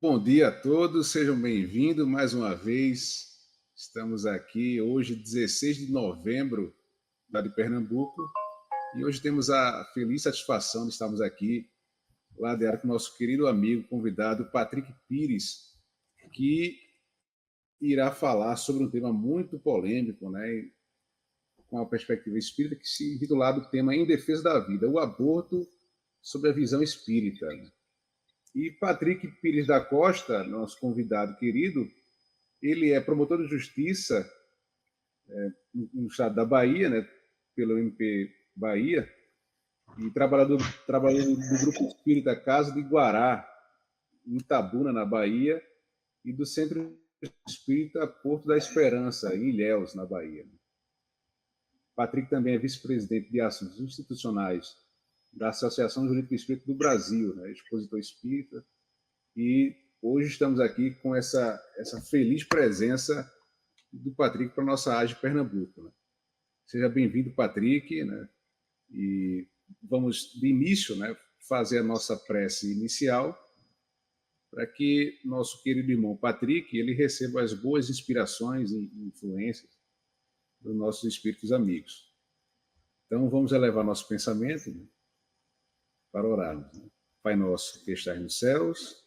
Bom dia a todos, sejam bem-vindos mais uma vez. Estamos aqui hoje, 16 de novembro, lá de Pernambuco, e hoje temos a feliz satisfação de estarmos aqui, ladeado com o nosso querido amigo, convidado, Patrick Pires, que irá falar sobre um tema muito polêmico, né, com a perspectiva espírita, que se intitulado o tema Em Defesa da Vida, o aborto sob a visão espírita. E Patrick Pires da Costa, nosso convidado querido, ele é promotor de justiça no estado da Bahia, né, pelo MP Bahia, e trabalhou no Grupo Espírita Casa de Guará, em Itabuna, na Bahia, e do Centro Espírita Porto da Esperança, em Ilhéus, na Bahia. Patrick também é vice-presidente de assuntos institucionais da Associação Jurídica Espírita do Brasil, né, expositor espírita, e hoje estamos aqui com essa feliz presença do Patrick para a nossa AGE Pernambuco. Né? Seja bem-vindo, Patrick, né? E vamos, de início, né, fazer a nossa prece inicial para que nosso querido irmão Patrick ele receba as boas inspirações e influências dos nossos espíritos amigos. Então, vamos elevar nosso pensamento, né, para orarmos. Né? Pai nosso que estás nos céus,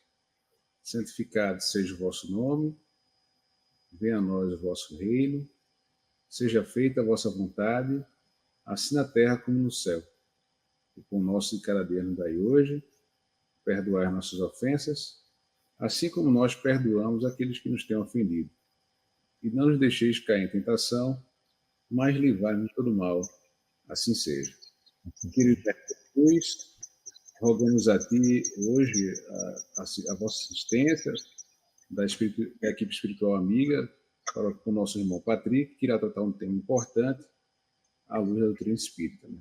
santificado seja o vosso nome, venha a nós o vosso reino, seja feita a vossa vontade, assim na terra como no céu. O pão nosso de cada dia nos dai hoje, perdoai nossas ofensas, assim como nós perdoamos aqueles que nos têm ofendido. E não nos deixeis cair em tentação, mas livrai-nos de todo mal, assim seja. Querido Jesus, rogamos a Ti hoje a vossa assistência, da equipe espiritual amiga, para com o nosso irmão Patrick, que irá tratar um tema importante, à luz da doutrina espírita. Né?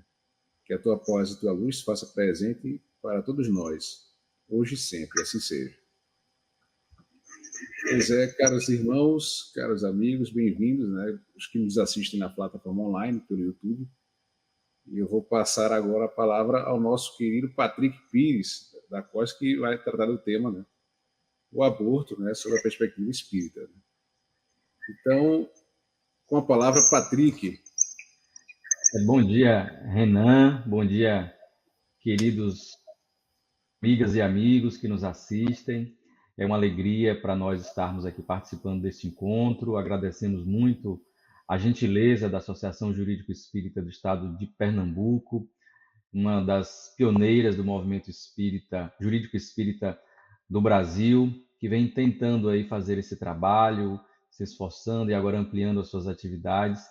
Que a tua paz e a tua luz se faça presente para todos nós, hoje e sempre, assim seja. Pois é, caros irmãos, caros amigos, bem-vindos, né? Os que nos assistem na plataforma online, pelo YouTube. E eu vou passar agora a palavra ao nosso querido Patrick Pires, da Costa, que vai tratar do tema, né? O aborto, né? Sob a perspectiva espírita. Né? Então, com a palavra, Patrick. Bom dia, Renan. Bom dia, queridos amigas e amigos que nos assistem. É uma alegria para nós estarmos aqui participando deste encontro. Agradecemos muito a gentileza da Associação Jurídico Espírita do Estado de Pernambuco, uma das pioneiras do movimento espírita, jurídico espírita do Brasil, que vem tentando aí fazer esse trabalho, se esforçando e agora ampliando as suas atividades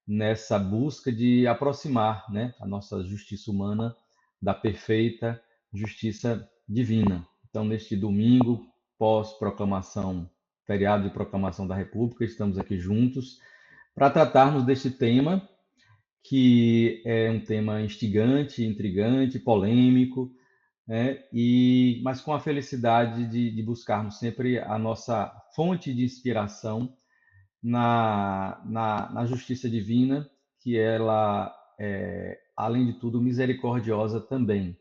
nessa busca de aproximar, né, a nossa justiça humana da perfeita justiça divina. Então, neste domingo, pós-proclamação, feriado de proclamação da República, estamos aqui juntos para tratarmos deste tema, que é um tema instigante, intrigante, polêmico, né, mas com a felicidade de buscarmos sempre a nossa fonte de inspiração na justiça divina, que ela é, além de tudo, misericordiosa também.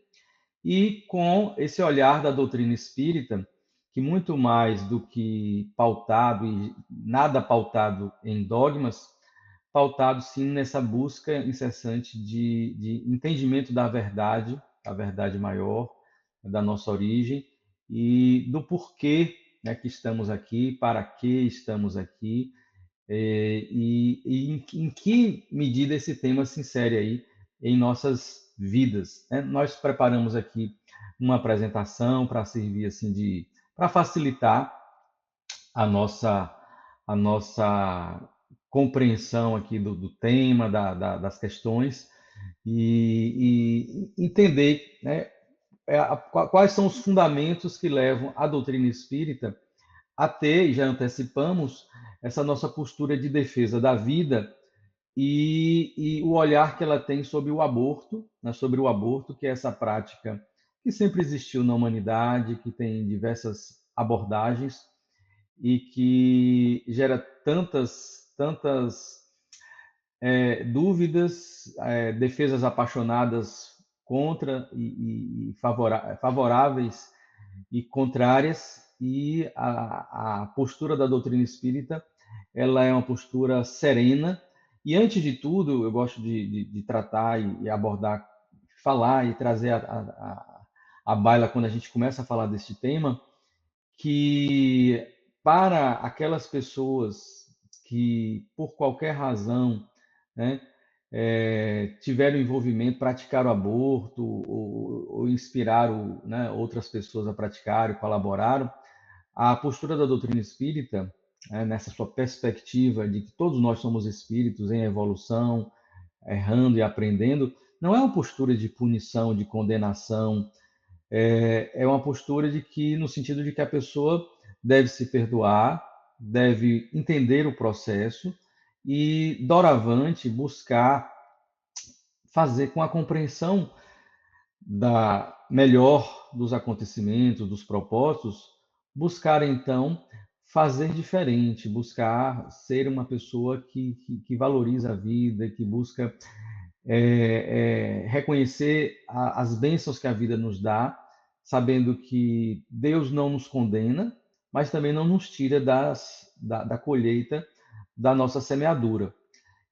E com esse olhar da doutrina espírita, que muito mais do que pautado, e nada pautado em dogmas, pautado sim nessa busca incessante de entendimento da verdade, a verdade maior, da nossa origem, e do porquê, né, que estamos aqui, para que estamos aqui, em que medida esse tema se insere aí em nossas vidas, né? Nós preparamos aqui uma apresentação para servir assim para facilitar a nossa compreensão aqui do tema, das questões e entender, né, quais são os fundamentos que levam a doutrina espírita a ter, e já antecipamos, essa nossa postura de defesa da vida e o olhar que ela tem sobre o aborto, né, sobre o aborto, que é essa prática que sempre existiu na humanidade, que tem diversas abordagens e que gera tantas dúvidas, defesas apaixonadas contra e favoráveis e contrárias, e a postura da doutrina espírita, ela é uma postura serena. E antes de tudo, eu gosto de tratar e abordar, falar e trazer a baila quando a gente começa a falar deste tema, que para aquelas pessoas que, por qualquer razão, né, tiveram envolvimento, praticaram aborto ou inspiraram, né, outras pessoas a praticarem, colaboraram, a postura da doutrina espírita, nessa sua perspectiva de que todos nós somos espíritos em evolução, errando e aprendendo, não é uma postura de punição, de condenação, é uma postura de que, no sentido de que a pessoa deve se perdoar, deve entender o processo e, doravante, buscar fazer com a compreensão da melhor dos acontecimentos, dos propósitos, buscar então fazer diferente, buscar ser uma pessoa que valoriza a vida, que busca reconhecer as bênçãos que a vida nos dá, sabendo que Deus não nos condena, mas também não nos tira da colheita da nossa semeadura.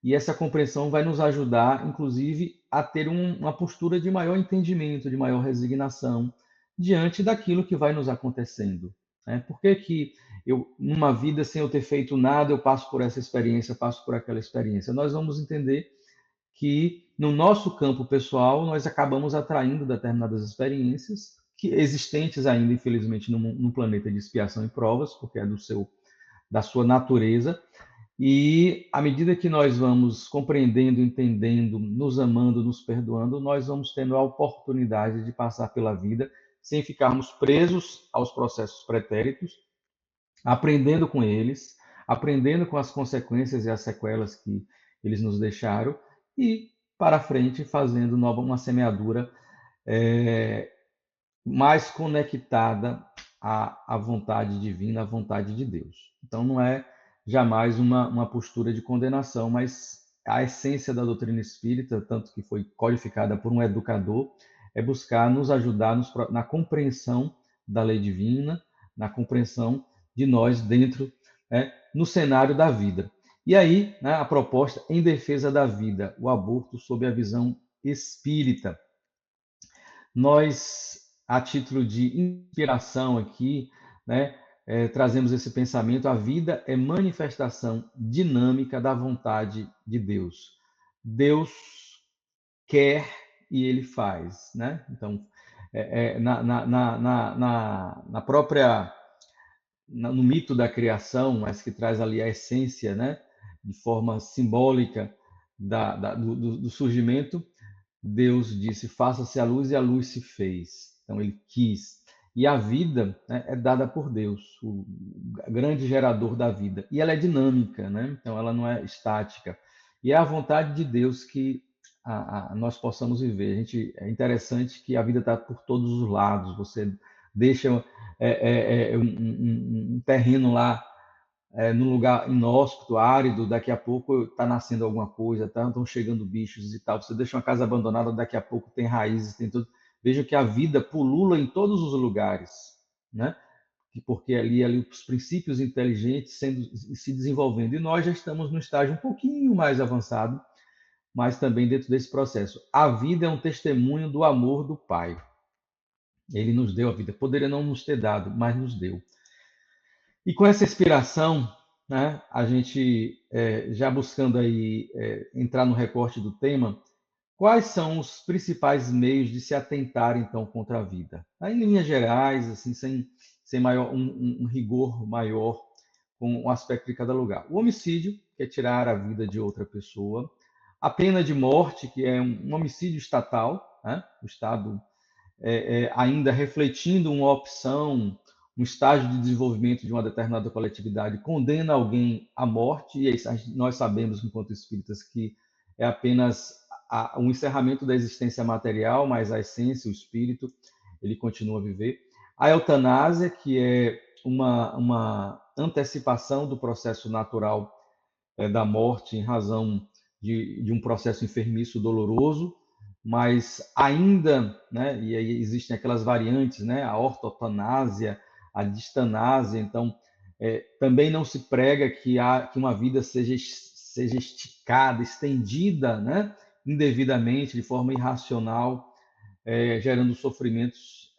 E essa compreensão vai nos ajudar, inclusive, a ter uma postura de maior entendimento, de maior resignação diante daquilo que vai nos acontecendo. Né? Por que que eu, numa vida, sem eu ter feito nada, eu passo por essa experiência, passo por aquela experiência? Nós vamos entender que no nosso campo pessoal nós acabamos atraindo determinadas experiências que existentes ainda, infelizmente, no planeta de expiação e provas, porque é da sua natureza, e à medida que nós vamos compreendendo, entendendo, nos amando, nos perdoando, nós vamos tendo a oportunidade de passar pela vida sem ficarmos presos aos processos pretéritos, aprendendo com eles, aprendendo com as consequências e as sequelas que eles nos deixaram e para frente fazendo uma semeadura mais conectada à vontade divina, à vontade de Deus. Então não é jamais uma postura de condenação, mas a essência da doutrina espírita, tanto que foi codificada por um educador, é buscar nos ajudar na compreensão da lei divina, na compreensão de nós dentro, no cenário da vida. E aí, né, a proposta em defesa da vida, o aborto sob a visão espírita. Nós, a título de inspiração aqui, né, trazemos esse pensamento: a vida é manifestação dinâmica da vontade de Deus. Deus quer e ele faz, né? Então, na própria, no mito da criação, mas que traz ali a essência, né, de forma simbólica do surgimento, Deus disse: faça-se a luz, e a luz se fez. Então ele quis. E a vida, né, é dada por Deus, o grande gerador da vida. E ela é dinâmica, né? Então ela não é estática. E é a vontade de Deus que nós possamos viver. É interessante que a vida está por todos os lados. Você deixa um terreno lá num lugar inóspito, árido, daqui a pouco está nascendo alguma coisa, estão chegando bichos e tal. Você deixa uma casa abandonada, daqui a pouco tem raízes, tem tudo. Veja que a vida pulula em todos os lugares, né? Porque ali os princípios inteligentes se desenvolvendo. E nós já estamos num estágio um pouquinho mais avançado, mas também dentro desse processo. A vida é um testemunho do amor do Pai. Ele nos deu a vida. Poderia não nos ter dado, mas nos deu. E com essa inspiração, né, a gente já buscando aí entrar no recorte do tema, quais são os principais meios de se atentar então contra a vida? Em linhas gerais, assim, sem maior, um rigor maior com o aspecto de cada lugar. O homicídio, que é tirar a vida de outra pessoa. A pena de morte, que é um homicídio estatal, né? O Estado ainda refletindo uma opção, um estágio de desenvolvimento de uma determinada coletividade, condena alguém à morte, e nós sabemos, enquanto espíritas, que é apenas um encerramento da existência material, mas a essência, o espírito, ele continua a viver. A eutanásia, que é uma antecipação do processo natural da morte em razão de um processo enfermiço doloroso, mas ainda, né, e aí existem aquelas variantes, né, a ortotanásia, a distanásia. Então, também não se prega que uma vida seja esticada, estendida, né, indevidamente, de forma irracional, gerando sofrimentos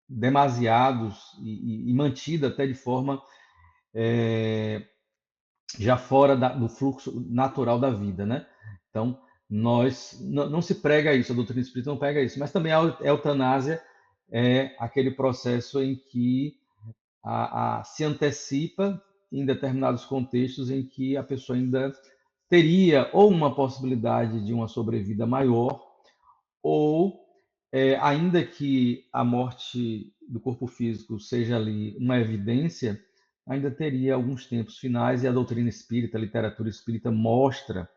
demasiados e mantida até de forma já fora do fluxo natural da vida, né? Então, não se prega isso, a doutrina espírita não prega isso, mas também a eutanásia é aquele processo em que se antecipa em determinados contextos em que a pessoa ainda teria ou uma possibilidade de uma sobrevida maior, ou ainda que a morte do corpo físico seja ali uma evidência, ainda teria alguns tempos finais, e a doutrina espírita, a literatura espírita mostra,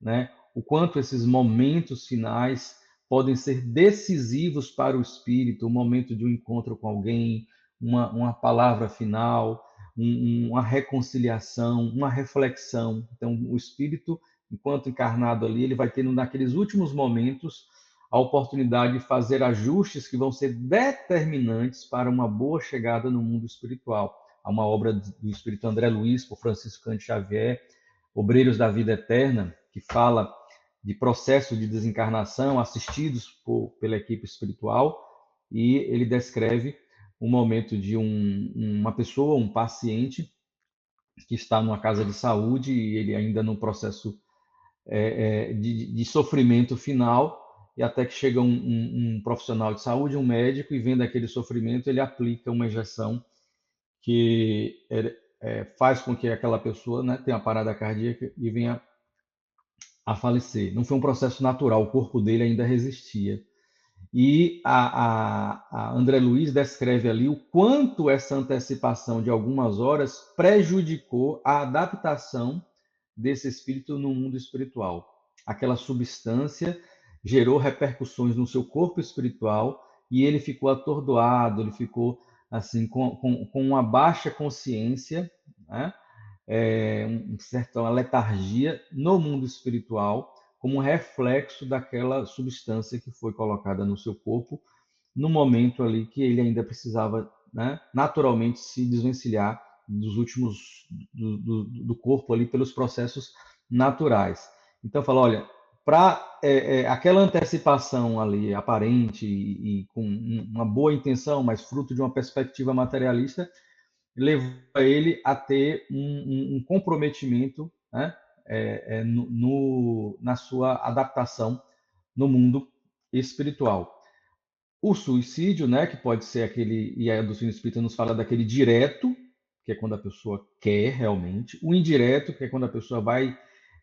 né, o quanto esses momentos finais podem ser decisivos para o espírito, o momento de um encontro com alguém, uma palavra final, uma reconciliação, uma reflexão. Então, o espírito, enquanto encarnado ali, ele vai tendo naqueles últimos momentos a oportunidade de fazer ajustes que vão ser determinantes para uma boa chegada no mundo espiritual. Há uma obra do espírito André Luiz, por Francisco Cândido Xavier, Obreiros da Vida Eterna, que fala de processo de desencarnação assistidos pela equipe espiritual, e ele descreve um momento de uma pessoa, um paciente, que está numa casa de saúde e ele ainda no processo de sofrimento final, e até que chega um profissional de saúde, um médico, e vendo aquele sofrimento, ele aplica uma injeção que faz com que aquela pessoa, né, tenha uma parada cardíaca e venha a falecer. Não foi um processo natural, o corpo dele ainda resistia. E a André Luiz descreve ali o quanto essa antecipação de algumas horas prejudicou a adaptação desse espírito no mundo espiritual. Aquela substância gerou repercussões no seu corpo espiritual e ele ficou atordoado, ele ficou assim com uma baixa consciência, né? Uma letargia no mundo espiritual, como um reflexo daquela substância que foi colocada no seu corpo, no momento ali que ele ainda precisava, né, naturalmente se desvencilhar dos últimos do corpo ali pelos processos naturais. Então, fala, olha, para aquela antecipação ali aparente e com uma boa intenção, mas fruto de uma perspectiva materialista, levou ele a ter um comprometimento, né, na sua adaptação no mundo espiritual. O suicídio, né, que pode ser aquele, e a doutrina espírita nos fala daquele direto, que é quando a pessoa quer realmente, o indireto, que é quando a pessoa vai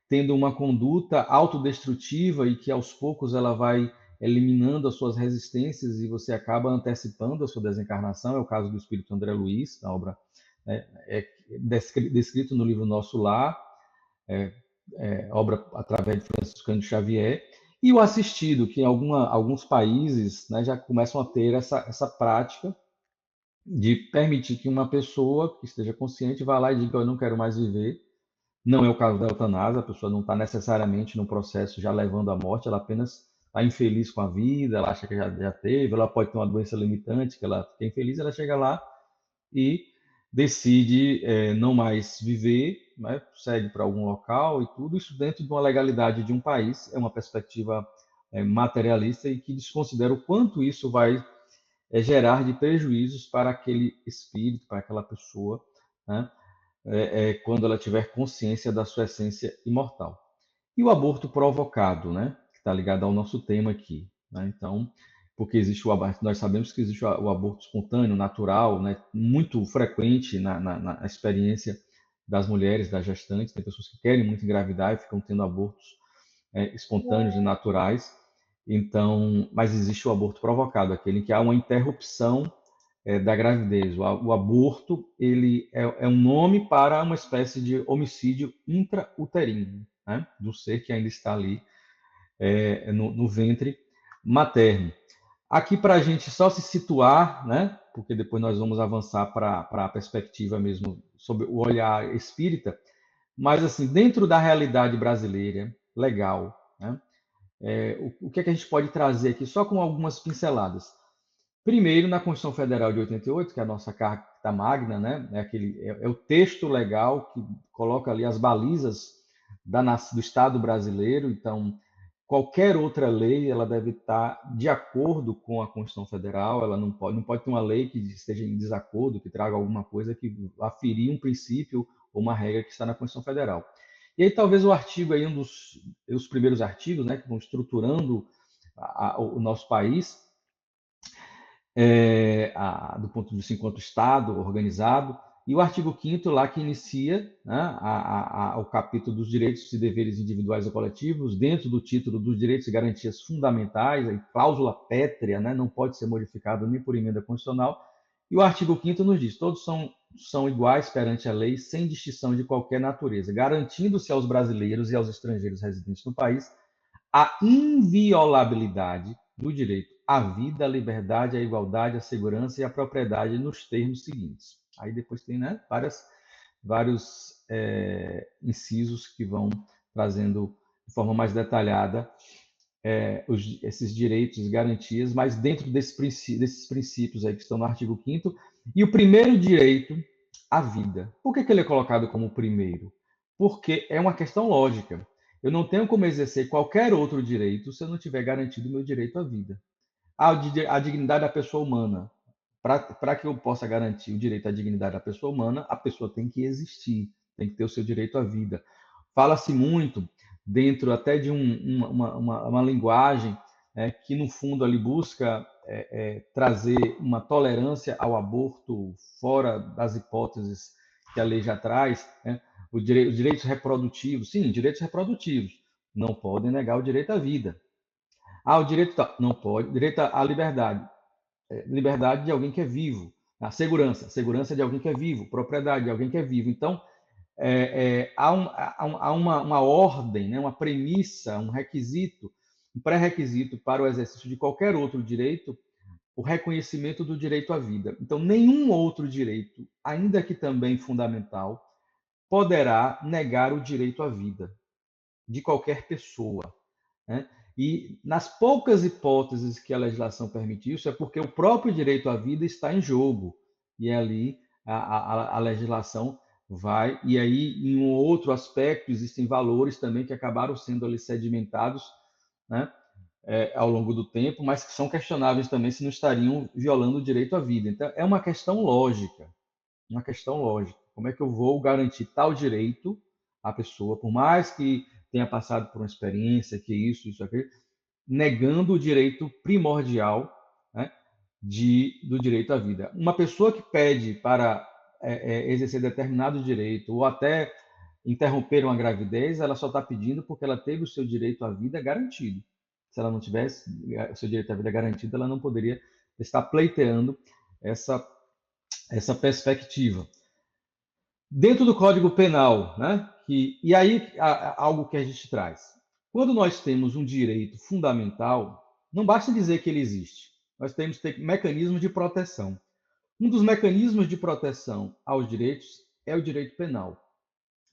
tendo uma conduta autodestrutiva e que aos poucos ela vai eliminando as suas resistências e você acaba antecipando a sua desencarnação. É o caso do espírito André Luiz, na obra descrito no livro Nosso Lar, obra através de Francisco Cândido Xavier. E o assistido, que em alguns países, né, já começam a ter essa prática de permitir que uma pessoa que esteja consciente vá lá e diga: eu não quero mais viver. Não é o caso da eutanásia, a pessoa não está necessariamente no processo já levando à morte, ela apenas está infeliz com a vida, ela acha que já teve, ela pode ter uma doença limitante, que ela fica infeliz, ela chega lá e decide não mais viver, né, segue para algum local e tudo isso dentro de uma legalidade de um país. É uma perspectiva materialista e que desconsidera o quanto isso vai gerar de prejuízos para aquele espírito, para aquela pessoa, né, quando ela tiver consciência da sua essência imortal. E o aborto provocado, né, que está ligado ao nosso tema aqui, né? Então, porque existe o aborto, nós sabemos que existe o aborto espontâneo, natural, né, muito frequente na experiência das mulheres, das gestantes. Tem pessoas que querem muito engravidar e ficam tendo abortos espontâneos e naturais. Então, mas existe o aborto provocado, aquele em que há uma interrupção da gravidez. O aborto, ele é um nome para uma espécie de homicídio intrauterino, né, do ser que ainda está ali no ventre materno. Aqui, para a gente só se situar, né, porque depois nós vamos avançar para a perspectiva mesmo sobre o olhar espírita, mas assim, dentro da realidade brasileira, legal, né, o que é que a gente pode trazer aqui, só com algumas pinceladas? Primeiro, na Constituição Federal de 88, que é a nossa Carta Magna, né? É o texto legal que coloca ali as balizas do Estado brasileiro. Então, qualquer outra lei ela deve estar de acordo com a Constituição Federal. Ela não pode ter uma lei que esteja em desacordo, que traga alguma coisa que vá ferir um princípio ou uma regra que está na Constituição Federal. E aí talvez o artigo aí os primeiros artigos, né, que vão estruturando o nosso país, do ponto de vista enquanto Estado organizado, e o artigo 5º lá que inicia, né, o capítulo dos direitos e deveres individuais e coletivos, dentro do título dos direitos e garantias fundamentais, a cláusula pétrea, né, não pode ser modificado nem por emenda constitucional, e o artigo 5º nos diz, todos são iguais perante a lei, sem distinção de qualquer natureza, garantindo-se aos brasileiros e aos estrangeiros residentes no país a inviolabilidade do direito à vida, à liberdade, à igualdade, à segurança e à propriedade nos termos seguintes. Aí depois tem, né, vários incisos que vão trazendo de forma mais detalhada esses direitos e garantias, mas dentro desses princípios aí que estão no artigo 5º. E o primeiro direito, à vida. Por que ele é colocado como primeiro? Porque é uma questão lógica. Eu não tenho como exercer qualquer outro direito se eu não tiver garantido o meu direito à vida. A dignidade da pessoa humana. Para que eu possa garantir o direito à dignidade da pessoa humana, a pessoa tem que existir, tem que ter o seu direito à vida. Fala-se muito, dentro até de uma linguagem que, no fundo, ali busca trazer uma tolerância ao aborto fora das hipóteses que a lei já traz, né? Os direitos reprodutivos, sim, direitos reprodutivos, não podem negar o direito à vida. O direito não pode, direito à liberdade, liberdade de alguém que é vivo, a segurança de alguém que é vivo, propriedade de alguém que é vivo. Então, há uma ordem, né, uma premissa, um requisito, um pré-requisito para o exercício de qualquer outro direito, o reconhecimento do direito à vida. Então, nenhum outro direito, ainda que também fundamental, poderá negar o direito à vida de qualquer pessoa, né? E nas poucas hipóteses que a legislação permite isso, é porque o próprio direito à vida está em jogo. E ali a legislação vai. E aí, em um outro aspecto, existem valores também que acabaram sendo ali sedimentados, né, ao longo do tempo, mas que são questionáveis também se não estariam violando o direito à vida. Então, é uma questão lógica. Uma questão lógica. Como é que eu vou garantir tal direito à pessoa, por mais que tenha passado por uma experiência, que isso, aquilo, negando o direito primordial, né, do direito à vida. Uma pessoa que pede para exercer determinado direito ou até interromper uma gravidez, ela só está pedindo porque ela teve o seu direito à vida garantido. Se ela não tivesse o seu direito à vida garantido, ela não poderia estar pleiteando essa perspectiva. Dentro do Código Penal, né? E aí, algo que a gente traz. Quando nós temos um direito fundamental, não basta dizer que ele existe. Nós temos que ter mecanismos de proteção. Um dos mecanismos de proteção aos direitos é o direito penal.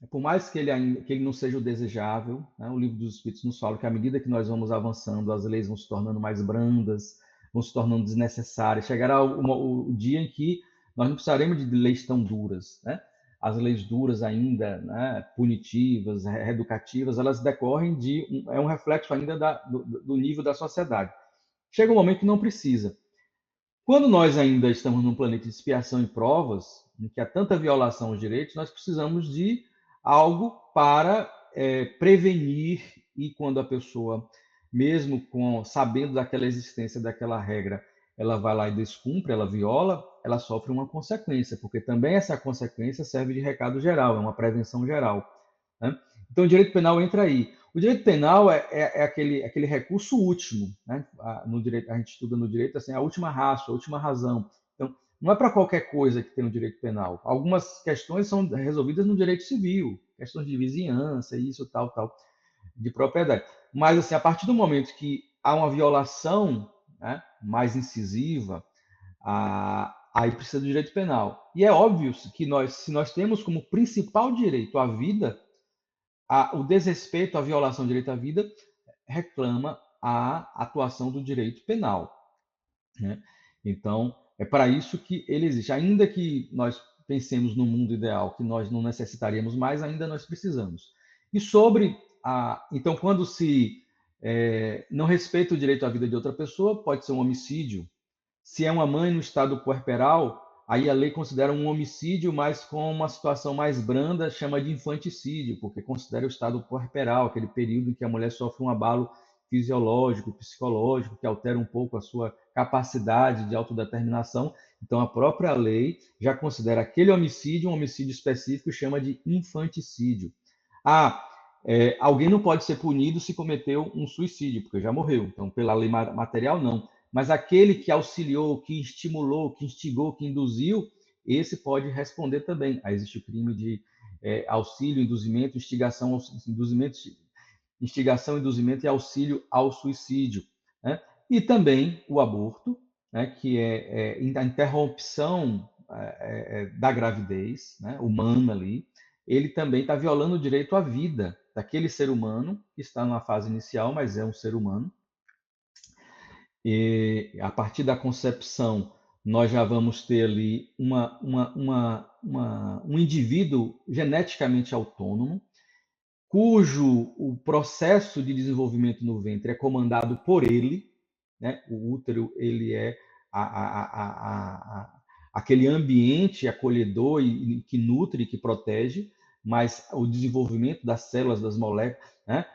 Por mais que ele não seja o desejável, né? O Livro dos Espíritos nos fala que à medida que nós vamos avançando, as leis vão se tornando mais brandas, vão se tornando desnecessárias. Chegará o dia em que nós não precisaremos de leis tão duras, né? As leis duras ainda, né, punitivas, reeducativas, elas decorrem é um reflexo ainda do nível da sociedade. Chega um momento que não precisa. Quando nós ainda estamos num planeta de expiação e provas, em que há tanta violação aos direitos, nós precisamos de algo para prevenir, e quando a pessoa, mesmo sabendo daquela existência daquela regra, ela vai lá e descumpre, ela viola, ela sofre uma consequência, porque também essa consequência serve de recado geral, é uma prevenção geral, né? Então, o direito penal entra aí. O direito penal é aquele recurso último, né? No direito, a gente estuda no direito assim, a última ratio, a última razão. Então, não é para qualquer coisa que tem o direito penal. Algumas questões são resolvidas no direito civil, questões de vizinhança, isso, tal, de propriedade. Mas, assim, a partir do momento que há uma violação, né, mais incisiva, aí precisa do direito penal. E é óbvio que se nós temos como principal direito a vida, o desrespeito à violação do direito à vida reclama a atuação do direito penal, né? Então, é para isso que ele existe. Ainda que nós pensemos no mundo ideal, que nós não necessitaríamos mais, ainda nós precisamos. E sobre então, quando se não respeita o direito à vida de outra pessoa, pode ser um homicídio. Se é uma mãe no estado puerperal, aí a lei considera um homicídio, mas com uma situação mais branda, chama de infanticídio, porque considera o estado puerperal, aquele período em que a mulher sofre um abalo fisiológico, psicológico, que altera um pouco a sua capacidade de autodeterminação. Então, a própria lei já considera aquele homicídio um homicídio específico e chama de infanticídio. Alguém não pode ser punido se cometeu um suicídio, porque já morreu. Então, pela lei material, não. Mas aquele que auxiliou, que estimulou, que instigou, que induziu, esse pode responder também. Aí existe o crime de auxílio, induzimento, instigação, induzimento e auxílio ao suicídio. Né? E também o aborto, né, que é a interrupção da gravidez, né, humana ali, ele também está violando o direito à vida daquele ser humano que está na fase inicial, mas é um ser humano. E a partir da concepção, nós já vamos ter ali um indivíduo geneticamente autônomo, cujo o processo de desenvolvimento no ventre é comandado por ele, né? O útero ele é aquele ambiente acolhedor e que nutre, que protege, mas o desenvolvimento das células, das moléculas, né?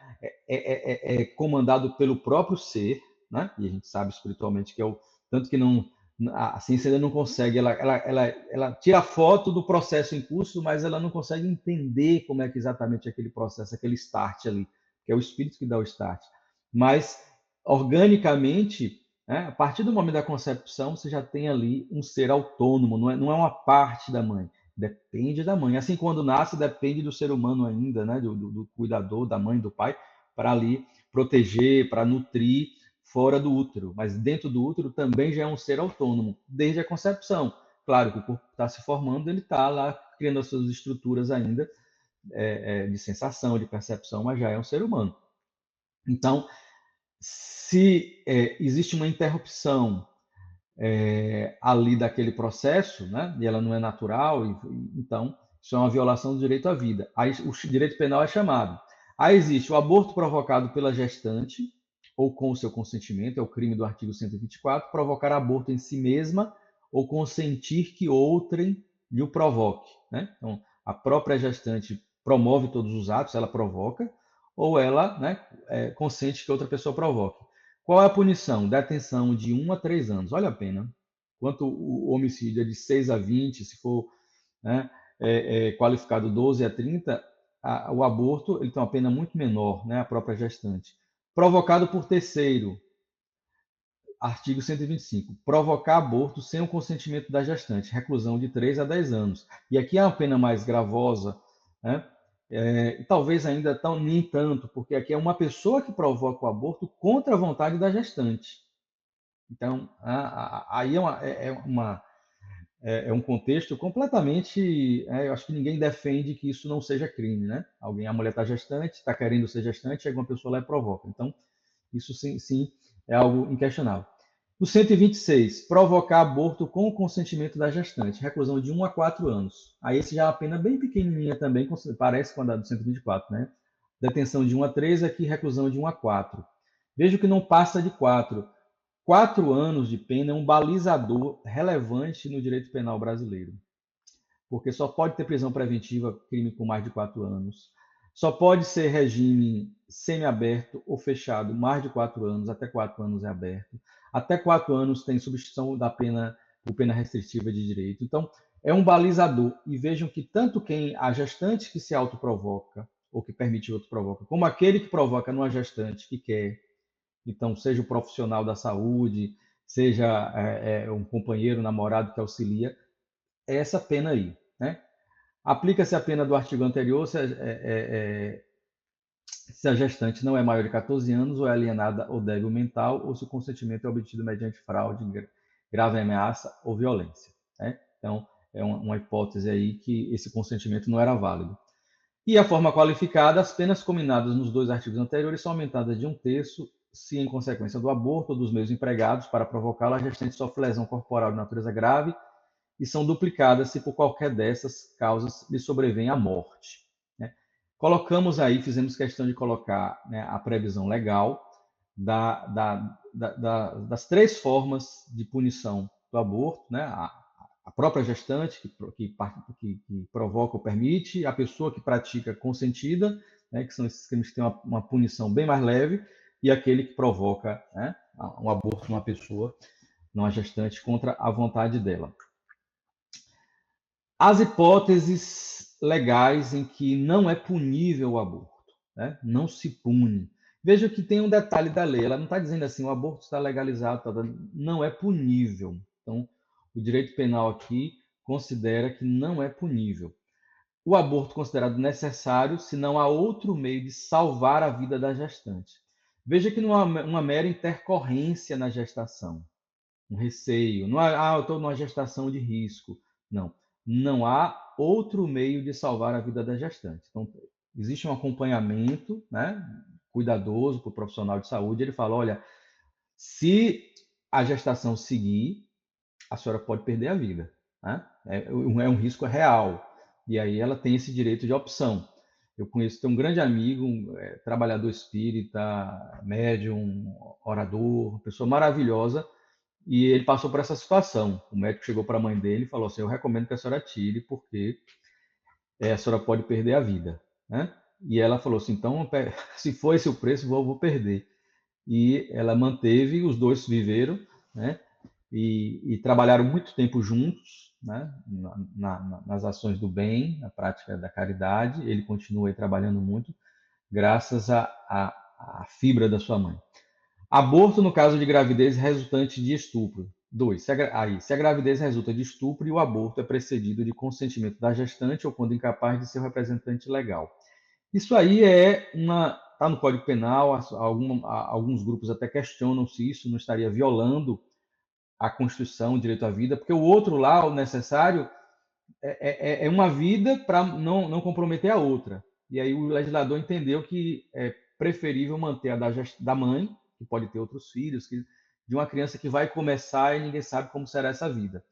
é comandado pelo próprio ser, né? E a gente sabe espiritualmente que é o tanto que não a ciência ainda não consegue, ela tira foto do processo em curso, mas ela não consegue entender como é que exatamente aquele processo, aquele start ali, que é o espírito que dá o start. Mas, organicamente, né, a partir do momento da concepção, você já tem ali um ser autônomo, não é uma parte da mãe, depende da mãe. Assim, quando nasce, depende do ser humano ainda, né, do cuidador, da mãe, do pai, para ali proteger, para nutrir, fora do útero, mas dentro do útero também já é um ser autônomo, desde a concepção. Claro que o corpo está se formando, ele está lá criando as suas estruturas ainda de sensação, de percepção, mas já é um ser humano. Então, se existe uma interrupção ali daquele processo, né, e ela não é natural, então isso é uma violação do direito à vida. Aí o direito penal é chamado. Aí existe o aborto provocado pela gestante, ou com o seu consentimento, é o crime do artigo 124, provocar aborto em si mesma ou consentir que outrem lhe o provoque. Né? Então, a própria gestante promove todos os atos, ela provoca, ou ela, né, consente que outra pessoa provoque. Qual é a punição? Detenção de 1 a 3 anos. Olha a pena. Enquanto o homicídio é de 6 a 20, se for, né, qualificado 12 a 30, o aborto ele tem uma pena muito menor, né, a própria gestante. Provocado por terceiro, artigo 125. Provocar aborto sem o consentimento da gestante, reclusão de 3 a 10 anos. E aqui é uma pena mais gravosa, né? Talvez ainda nem tanto, porque aqui é uma pessoa que provoca o aborto contra a vontade da gestante. Então, aí é um contexto completamente. Eu acho que ninguém defende que isso não seja crime, né? A mulher está gestante, está querendo ser gestante, chega uma pessoa lá e provoca. Então, isso sim é algo inquestionável. O 126, provocar aborto com o consentimento da gestante, reclusão de 1 a 4 anos. Aí esse já é uma pena bem pequenininha também, parece com a do 124, né? Detenção de 1 a 3, aqui reclusão de 1 a 4. Vejo que não passa de 4. 4 anos de pena é um balizador relevante no direito penal brasileiro, porque só pode ter prisão preventiva crime com mais de 4 anos. Só pode ser regime semiaberto ou fechado mais de 4 anos, até 4 anos é aberto. Até 4 anos tem substituição da pena por pena restritiva de direito. Então, é um balizador. E vejam que tanto a gestante que se autoprovoca, ou que permite outro provoca, como aquele que provoca numa gestante que quer, então, seja o profissional da saúde, seja um companheiro, namorado que auxilia, é essa pena aí, né? Aplica-se a pena do artigo anterior se a gestante não é maior de 14 anos, ou é alienada ou débil mental, ou se o consentimento é obtido mediante fraude, grave ameaça ou violência. Né? Então, é uma hipótese aí que esse consentimento não era válido. E a forma qualificada, as penas combinadas nos 2 artigos anteriores são aumentadas de 1/3 se em consequência do aborto ou dos meios empregados para provocá-lo, a gestante sofre lesão corporal de natureza grave e são duplicadas se por qualquer dessas causas lhe sobrevém a morte. Né? Colocamos aí, fizemos questão de colocar, né, a previsão legal das 3 formas de punição do aborto, né? A própria gestante que provoca ou permite, a pessoa que pratica consentida, né, que são esses crimes que têm uma punição bem mais leve, e aquele que provoca, né, um aborto numa pessoa, numa gestante, contra a vontade dela. As hipóteses legais em que não é punível o aborto, né? Não se pune. Veja que tem um detalhe da lei, ela não está dizendo assim, o aborto está legalizado, não é punível. Então, o direito penal aqui considera que não é punível. O aborto considerado necessário se não há outro meio de salvar a vida da gestante. Veja que não há uma mera intercorrência na gestação, um receio, não há, eu estou numa gestação de risco. Não, não há outro meio de salvar a vida da gestante. Então, existe um acompanhamento, né, cuidadoso para o profissional de saúde. Ele fala, olha, se a gestação seguir, a senhora pode perder a vida. Né? É um risco real. E aí ela tem esse direito de opção. Eu conheço, tem um grande amigo, trabalhador espírita, médium, orador, pessoa maravilhosa, e ele passou por essa situação. O médico chegou para a mãe dele e falou assim, eu recomendo que a senhora tire, porque a senhora pode perder a vida. Né? E ela falou assim, então, se for esse o preço, eu vou perder. E ela manteve, os dois viveram, né? E trabalharam muito tempo juntos, né? Nas ações do bem, na prática da caridade. Ele continua aí trabalhando muito, graças à fibra da sua mãe. Aborto no caso de gravidez resultante de estupro. 2. Se a gravidez resulta de estupro e o aborto é precedido de consentimento da gestante ou quando incapaz de seu representante legal. Isso aí está no Código Penal, alguns grupos até questionam se isso não estaria violando a Constituição, o direito à vida, porque o outro lá, o necessário, é uma vida para não comprometer a outra. E aí o legislador entendeu que é preferível manter a da mãe, que pode ter outros filhos, de uma criança que vai começar e ninguém sabe como será essa vida.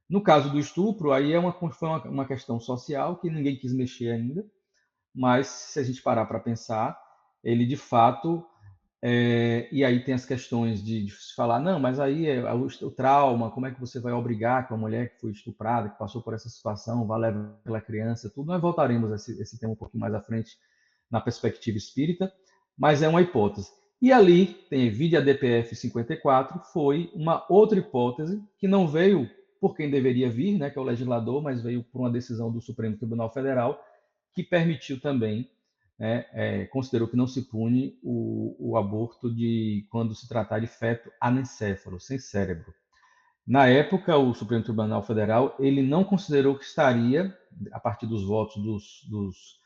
No caso do estupro, aí foi uma questão social que ninguém quis mexer ainda, mas se a gente parar para pensar, ele de fato e aí tem as questões de se falar, não, mas aí o trauma, como é que você vai obrigar que uma mulher que foi estuprada, que passou por essa situação, vá levar aquela criança, tudo. Nós voltaremos a esse tema um pouquinho mais à frente na perspectiva espírita, mas é uma hipótese. E ali tem vide a DPF 54, foi uma outra hipótese que não veio por quem deveria vir, né, que é o legislador, mas veio por uma decisão do Supremo Tribunal Federal, que permitiu também, considerou que não se pune o aborto quando se tratar de feto anencéfalo, sem cérebro. Na época, o Supremo Tribunal Federal ele não considerou que estaria, a partir dos votos dos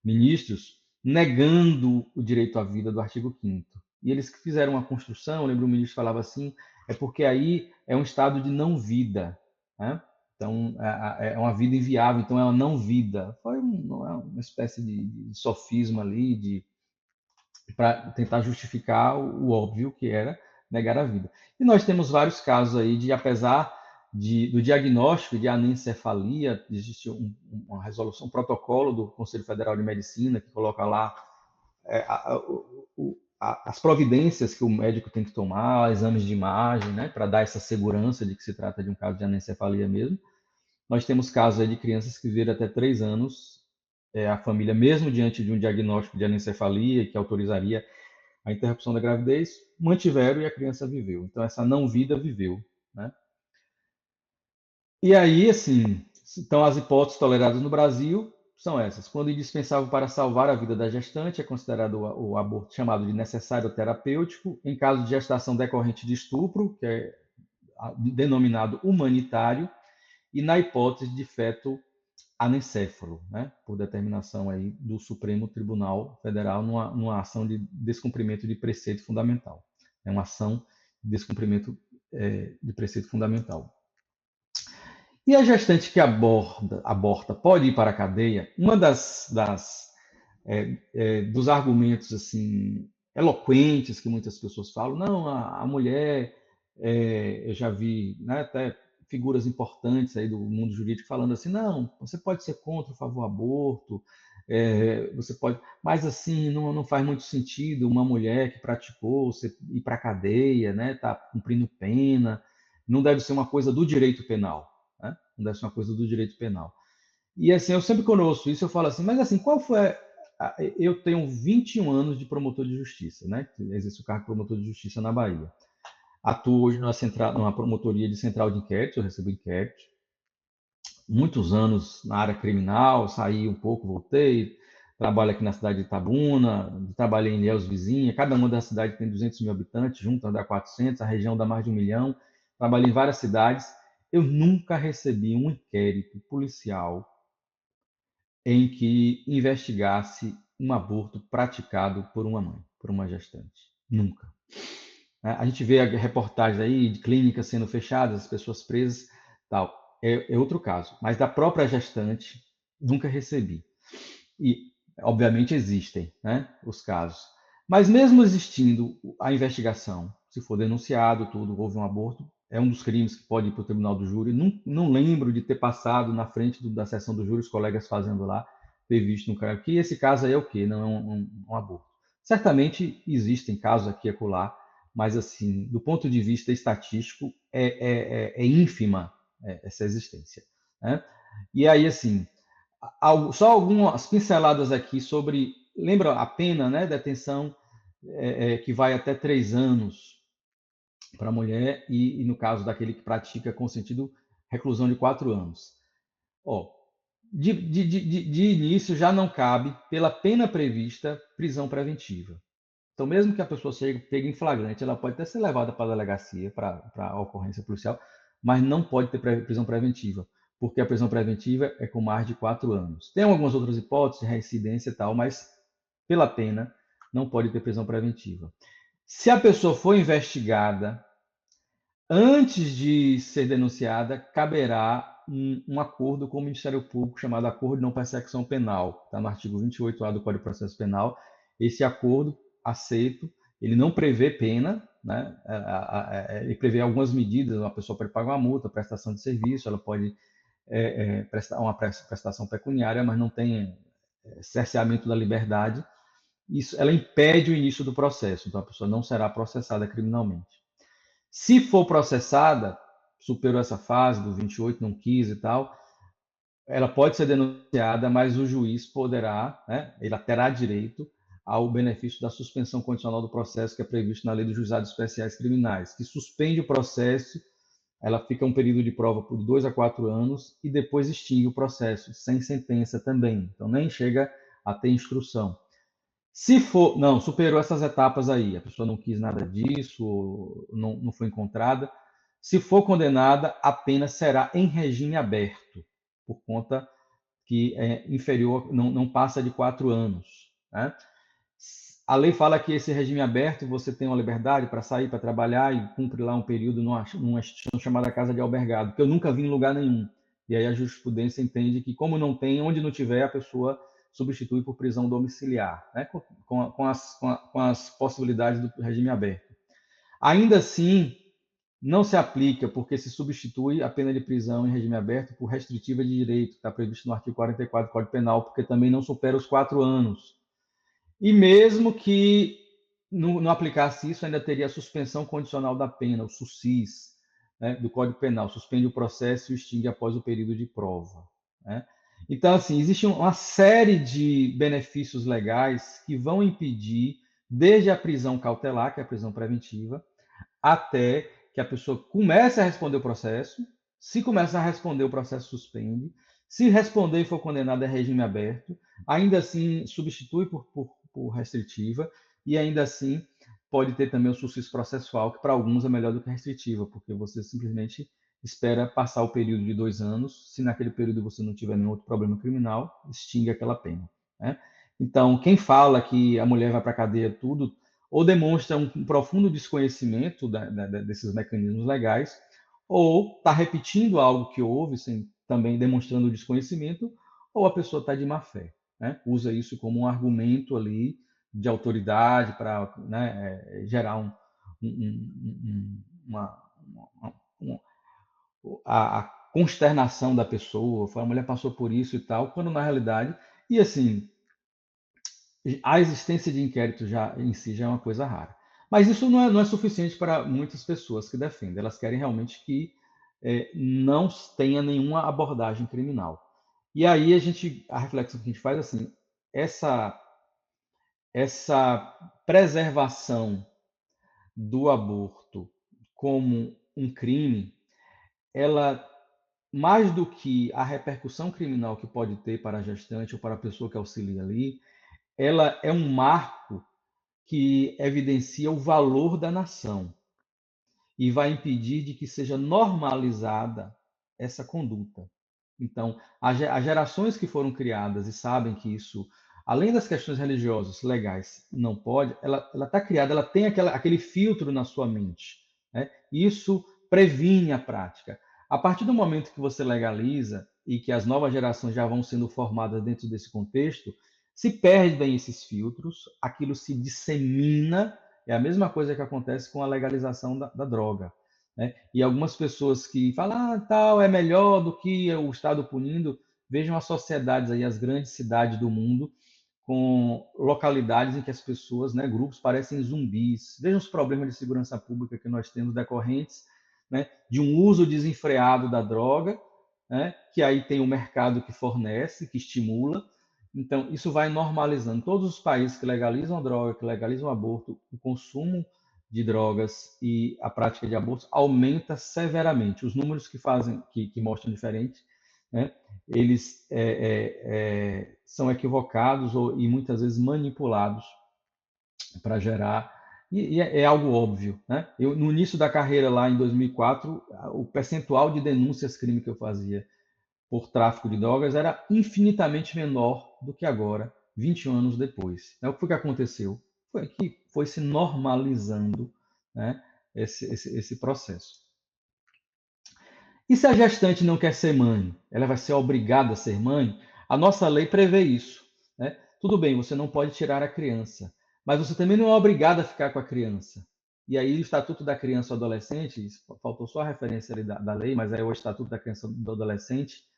ministros, negando o direito à vida do artigo 5º. E eles que fizeram uma construção, eu lembro o ministro falava assim, é porque aí é um estado de não vida, né? Então, é uma vida inviável, então é uma não vida. Foi uma espécie de sofisma ali, para tentar justificar o óbvio, que era negar a vida. E nós temos vários casos aí de, apesar do diagnóstico de anencefalia, existe uma resolução, um protocolo do Conselho Federal de Medicina, que coloca lá as providências que o médico tem que tomar, exames de imagem, né, para dar essa segurança de que se trata de um caso de anencefalia mesmo. Nós temos casos aí de crianças que viveram até 3 anos, a família, mesmo diante de um diagnóstico de anencefalia, que autorizaria a interrupção da gravidez, mantiveram e a criança viveu. Então, essa não vida viveu. Né? E aí, assim, então as hipóteses toleradas no Brasil são essas. Quando indispensável para salvar a vida da gestante, é considerado o aborto chamado de necessário ou terapêutico. Em caso de gestação decorrente de estupro, que é denominado humanitário, e na hipótese de feto anencéfalo, né, por determinação aí do Supremo Tribunal Federal numa ação de descumprimento de preceito fundamental. É uma ação de descumprimento de preceito fundamental. E a gestante que aborta pode ir para a cadeia? Uma dos argumentos assim eloquentes que muitas pessoas falam. Não, a mulher, eu já vi, né, até figuras importantes aí do mundo jurídico falando assim, não, você pode ser contra o favor ao aborto, você pode, mas assim, não faz muito sentido uma mulher que praticou você ir para a cadeia, né, tá cumprindo pena, não deve ser uma coisa do direito penal, né? Não deve ser uma coisa do direito penal. E assim, eu sempre quando eu ouço isso, eu falo assim, mas assim, qual foi eu tenho 21 anos de promotor de justiça, né? Existe o cargo de promotor de justiça na Bahia. Atuo hoje numa promotoria de central de inquérito, eu recebo inquérito. Muitos anos na área criminal, saí um pouco, voltei. Trabalho aqui na cidade de Itabuna, trabalhei em Ilhéus Vizinha. Cada uma das cidades tem 200 mil habitantes, junto dá 400, a região dá mais de 1 milhão. Trabalhei em várias cidades. Eu nunca recebi um inquérito policial em que investigasse um aborto praticado por uma mãe, por uma gestante. Nunca. A gente vê reportagens aí de clínicas sendo fechadas, as pessoas presas, tal. É outro caso. Mas da própria gestante, nunca recebi. E, obviamente, existem, né, os casos. Mas mesmo existindo a investigação, se for denunciado, tudo, houve um aborto, é um dos crimes que pode ir para o tribunal do júri. Não lembro de ter passado na frente da sessão do júri, os colegas fazendo lá, ter visto no cara que esse caso aí é o quê? Não é um aborto. Certamente existem casos aqui e acolá, mas assim, do ponto de vista estatístico, é ínfima essa existência, né? E aí, assim, só algumas pinceladas aqui sobre, lembra a pena, né, detenção que vai até 3 anos para a mulher e, no caso daquele que pratica consentido, reclusão de 4 anos. Ó, de início já não cabe, pela pena prevista, prisão preventiva. Então, mesmo que a pessoa seja pega em flagrante, ela pode até ser levada para a delegacia, para a ocorrência policial, mas não pode ter prisão preventiva, porque a prisão preventiva é com mais de 4 anos. Tem algumas outras hipóteses, reincidência e tal, mas pela pena não pode ter prisão preventiva. Se a pessoa for investigada antes de ser denunciada, caberá um acordo com o Ministério Público chamado Acordo de Não Persecução Penal. Está no artigo 28A do Código de Processo Penal. Esse acordo aceito, ele não prevê pena, né? Ele prevê algumas medidas, uma pessoa pode pagar uma multa, prestação de serviço, ela pode prestar uma prestação pecuniária, mas não tem cerceamento da liberdade. Isso, ela impede o início do processo, então a pessoa não será processada criminalmente. Se for processada, superou essa fase do 28, não quis e tal, ela pode ser denunciada, mas o juiz poderá, né, ele terá direito ao benefício da suspensão condicional do processo que é previsto na Lei dos Juizados Especiais Criminais, que suspende o processo, ela fica um período de prova por 2 a 4 anos e depois extingue o processo, sem sentença também. Então nem chega a ter instrução. Se for, não, superou essas etapas aí, a pessoa não quis nada disso, não foi encontrada. Se for condenada, a pena será em regime aberto, por conta que é inferior, não passa de 4 anos, né? A lei fala que esse regime aberto você tem uma liberdade para sair, para trabalhar e cumpre lá um período numa instituição chamada casa de albergado, que eu nunca vi em lugar nenhum. E aí a jurisprudência entende que, como não tem, onde não tiver, a pessoa substitui por prisão domiciliar, né? Com as possibilidades do regime aberto. Ainda assim, não se aplica, porque se substitui a pena de prisão em regime aberto por restritiva de direito, que está previsto no artigo 44 do Código Penal, porque também não supera os 4 anos. E mesmo que não aplicasse isso, ainda teria a suspensão condicional da pena, o SUSIS, né, do Código Penal, suspende o processo e o extingue após o período de prova, né? Então, assim, existe uma série de benefícios legais que vão impedir, desde a prisão cautelar, que é a prisão preventiva, até que a pessoa comece a responder o processo. Se começa a responder, o processo suspende. Se responder e for condenado, é regime aberto. Ainda assim, substitui por restritiva. E ainda assim, pode ter também o suicídio processual, que para alguns é melhor do que a restritiva, porque você simplesmente espera passar o período de 2 anos. Se naquele período você não tiver nenhum outro problema criminal, extingue aquela pena, né? Então, quem fala que a mulher vai para a cadeia tudo, ou demonstra um profundo desconhecimento desses mecanismos legais, ou está repetindo algo que houve, também demonstrando desconhecimento, ou a pessoa está de má fé, né? Usa isso como um argumento ali de autoridade para, né, gerar uma, uma, a consternação da pessoa, a mulher passou por isso e tal, quando na realidade, e assim, a existência de inquérito já em si já é uma coisa rara. Mas isso não é suficiente para muitas pessoas que defendem. Elas querem realmente que não tenha nenhuma abordagem criminal. E aí a reflexão que a gente faz é assim, essa, essa preservação do aborto como um crime, ela mais do que a repercussão criminal que pode ter para a gestante ou para a pessoa que auxilia ali, ela é um marco que evidencia o valor da nação e vai impedir de que seja normalizada essa conduta. Então, as gerações que foram criadas e sabem que isso, além das questões religiosas, legais, não pode, ela está criada, ela tem aquele filtro na sua mente. Né? Isso previne a prática. A partir do momento que você legaliza e que as novas gerações já vão sendo formadas dentro desse contexto, se perdem esses filtros, aquilo se dissemina, é a mesma coisa que acontece com a legalização da droga. Né? E algumas pessoas que falam, tal, é melhor do que o Estado punindo, vejam as sociedades aí, as grandes cidades do mundo, com localidades em que as pessoas, né, grupos parecem zumbis. Vejam os problemas de segurança pública que nós temos decorrentes, né, de um uso desenfreado da droga, né, que aí tem o mercado que fornece, que estimula. Então, isso vai normalizando. Todos os países que legalizam a droga, que legalizam o aborto, o consumo de drogas e a prática de abortos aumenta severamente. Os números que mostram diferente, né, eles são equivocados e muitas vezes manipulados para gerar, e é algo óbvio. Né? No início da carreira, lá em 2004, o percentual de denúncias crime que eu fazia por tráfico de drogas era infinitamente menor do que agora, 21 anos depois. O que foi que aconteceu? Foi que foi se normalizando, né, esse processo. E se a gestante não quer ser mãe? Ela vai ser obrigada a ser mãe? A nossa lei prevê isso. Né? Tudo bem, você não pode tirar a criança, mas você também não é obrigado a ficar com a criança. E aí o Estatuto da Criança e do Adolescente, faltou só a referência ali da lei, mas é o Estatuto da Criança e do Adolescente,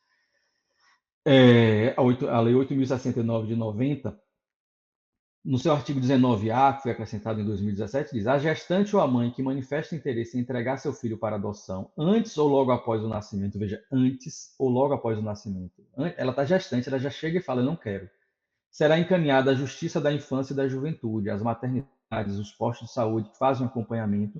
a Lei 8.069 de 90, no seu artigo 19A, que foi acrescentado em 2017, diz: a gestante ou a mãe que manifesta interesse em entregar seu filho para adoção antes ou logo após o nascimento, veja, antes ou logo após o nascimento, ela está gestante, ela já chega e fala: eu não quero. Será encaminhada à Justiça da Infância e da Juventude, às maternidades, os postos de saúde que fazem um acompanhamento.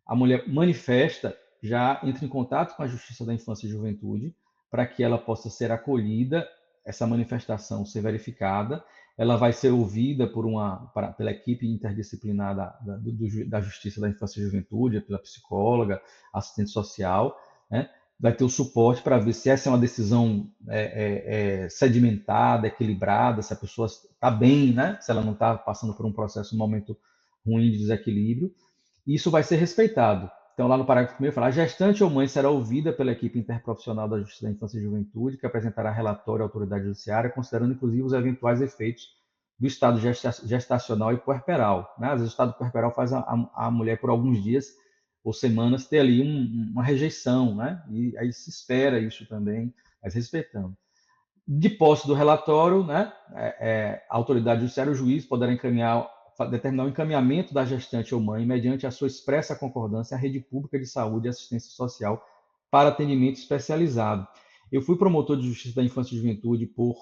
A mulher manifesta, já entra em contato com a Justiça da Infância e Juventude para que ela possa ser acolhida, essa manifestação ser verificada. Ela vai ser ouvida pela equipe interdisciplinar da Justiça da Infância e Juventude, pela psicóloga, assistente social, né? Vai ter o suporte para ver se essa é uma decisão sedimentada, equilibrada, se a pessoa está bem, né? Se ela não está passando por um processo, um momento ruim de desequilíbrio. E isso vai ser respeitado. Então, lá no parágrafo 1 fala: a gestante ou mãe será ouvida pela equipe interprofissional da Justiça da Infância e Juventude, que apresentará relatório à autoridade judiciária, considerando inclusive os eventuais efeitos do estado gestacional e puerperal. Né? Às vezes o estado puerperal faz a mulher, por alguns dias ou semanas, ter ali uma rejeição, né? E aí se espera isso também, mas respeitando. De posse do relatório, né, a autoridade judiciária, o juiz, poderá determinar o encaminhamento da gestante ou mãe, mediante a sua expressa concordância, à rede pública de saúde e assistência social para atendimento especializado. Eu fui promotor de justiça da infância e juventude por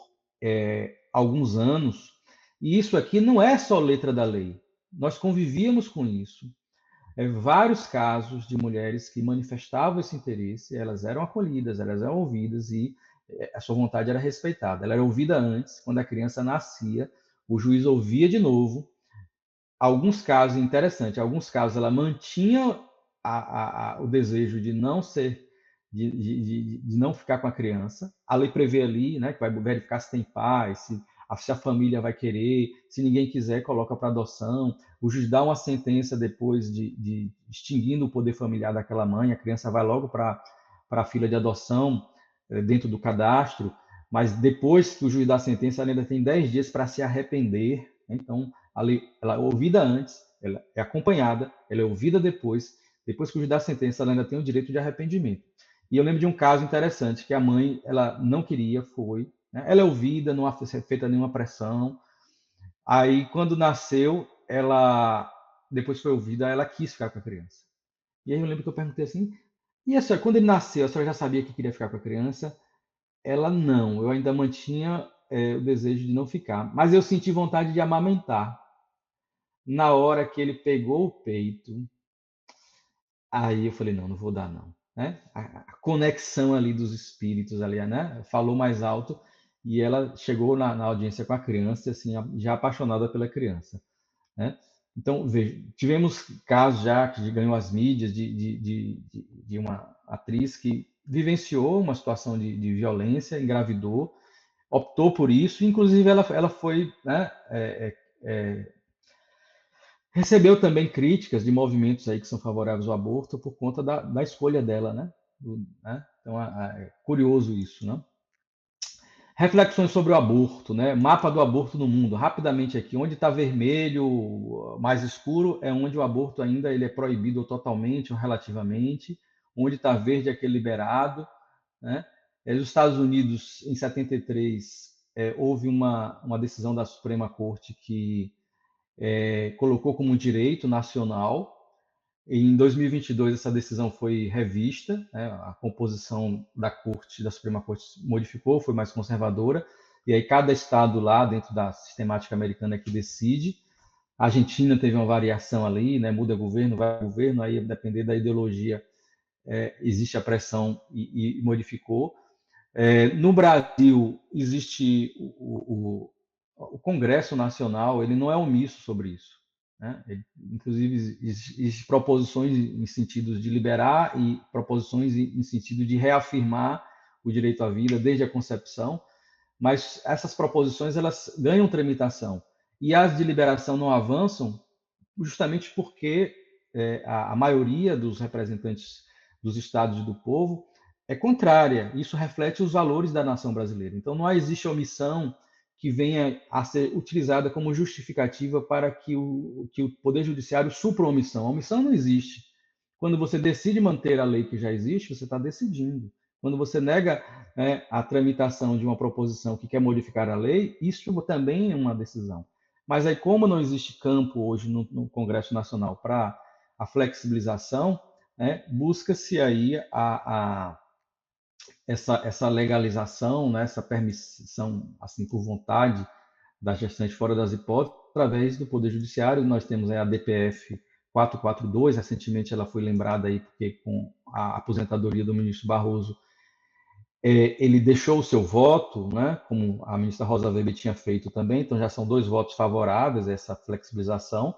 alguns anos, e isso aqui não é só letra da lei. Nós convivíamos com isso. Vários casos de mulheres que manifestavam esse interesse, elas eram acolhidas, elas eram ouvidas e a sua vontade era respeitada. Ela era ouvida antes, quando a criança nascia, o juiz ouvia de novo. Alguns casos, interessante, alguns casos ela mantinha o desejo de não ser, de não ficar com a criança. A lei prevê ali, né, que vai verificar se tem pai, se a família vai querer, se ninguém quiser, coloca para adoção. O juiz dá uma sentença depois de extinguindo o poder familiar daquela mãe, a criança vai logo para a fila de adoção, dentro do cadastro, mas depois que o juiz dá a sentença, ela ainda tem 10 dias para se arrepender. Então, ela é ouvida antes, ela é acompanhada, ela é ouvida depois que o juiz dá a sentença, ela ainda tem o direito de arrependimento. E eu lembro de um caso interessante, que a mãe, ela não queria, né? Ela é ouvida, não foi feita nenhuma pressão. Aí, quando nasceu, depois foi ouvida, ela quis ficar com a criança. E aí eu lembro que eu perguntei assim, e a senhora, quando ele nasceu, a senhora já sabia que queria ficar com a criança? Ela não, eu ainda mantinha o desejo de não ficar. Mas eu senti vontade de amamentar. Na hora que ele pegou o peito, aí eu falei, não, não vou dar não. Né? A conexão ali dos espíritos ali, né? Falou mais alto e ela chegou na audiência com a criança, assim, já apaixonada pela criança. Né? Então, veja, tivemos casos já que ganhou as mídias de uma atriz que vivenciou uma situação de violência, engravidou, optou por isso, inclusive ela foi, né, recebeu também críticas de movimentos aí que são favoráveis ao aborto por conta da escolha dela, né? Né? Então, é curioso isso, né? Reflexões sobre o aborto, né? Mapa do aborto no mundo. Rapidamente aqui, onde está vermelho, mais escuro, é onde o aborto ainda ele é proibido totalmente ou relativamente. Onde está verde é aquele liberado, né? Nos Estados Unidos, em 73, houve uma decisão da Suprema Corte que colocou como um direito nacional. Em 2022, essa decisão foi revista, né? A composição da Suprema Corte modificou, foi mais conservadora, e aí cada estado lá, dentro da sistemática americana, é que decide. A Argentina teve uma variação ali, né? Muda governo, vai governo, aí depender da ideologia, existe a pressão e modificou. No Brasil, existe o Congresso Nacional, ele não é omisso sobre isso. Né? Inclusive, existem proposições em sentido de liberar e proposições em sentido de reafirmar o direito à vida desde a concepção, mas essas proposições elas ganham tramitação e as de liberação não avançam justamente porque a maioria dos representantes dos estados e do povo é contrária. Isso reflete os valores da nação brasileira. Então, não existe omissão que venha a ser utilizada como justificativa para que o Poder Judiciário supra a omissão. A omissão não existe. Quando você decide manter a lei que já existe, você está decidindo. Quando você nega a tramitação de uma proposição que quer modificar a lei, isso também é uma decisão. Mas aí, como não existe campo hoje no Congresso Nacional para a flexibilização, né, busca-se aí essa legalização, né, essa permissão assim por vontade da gestante fora das hipóteses, através do Poder Judiciário. Nós temos aí a DPF 442, recentemente ela foi lembrada aí porque com a aposentadoria do ministro Barroso, ele deixou o seu voto, né, como a ministra Rosa Weber tinha feito também, então já são 2 votos favoráveis a essa flexibilização,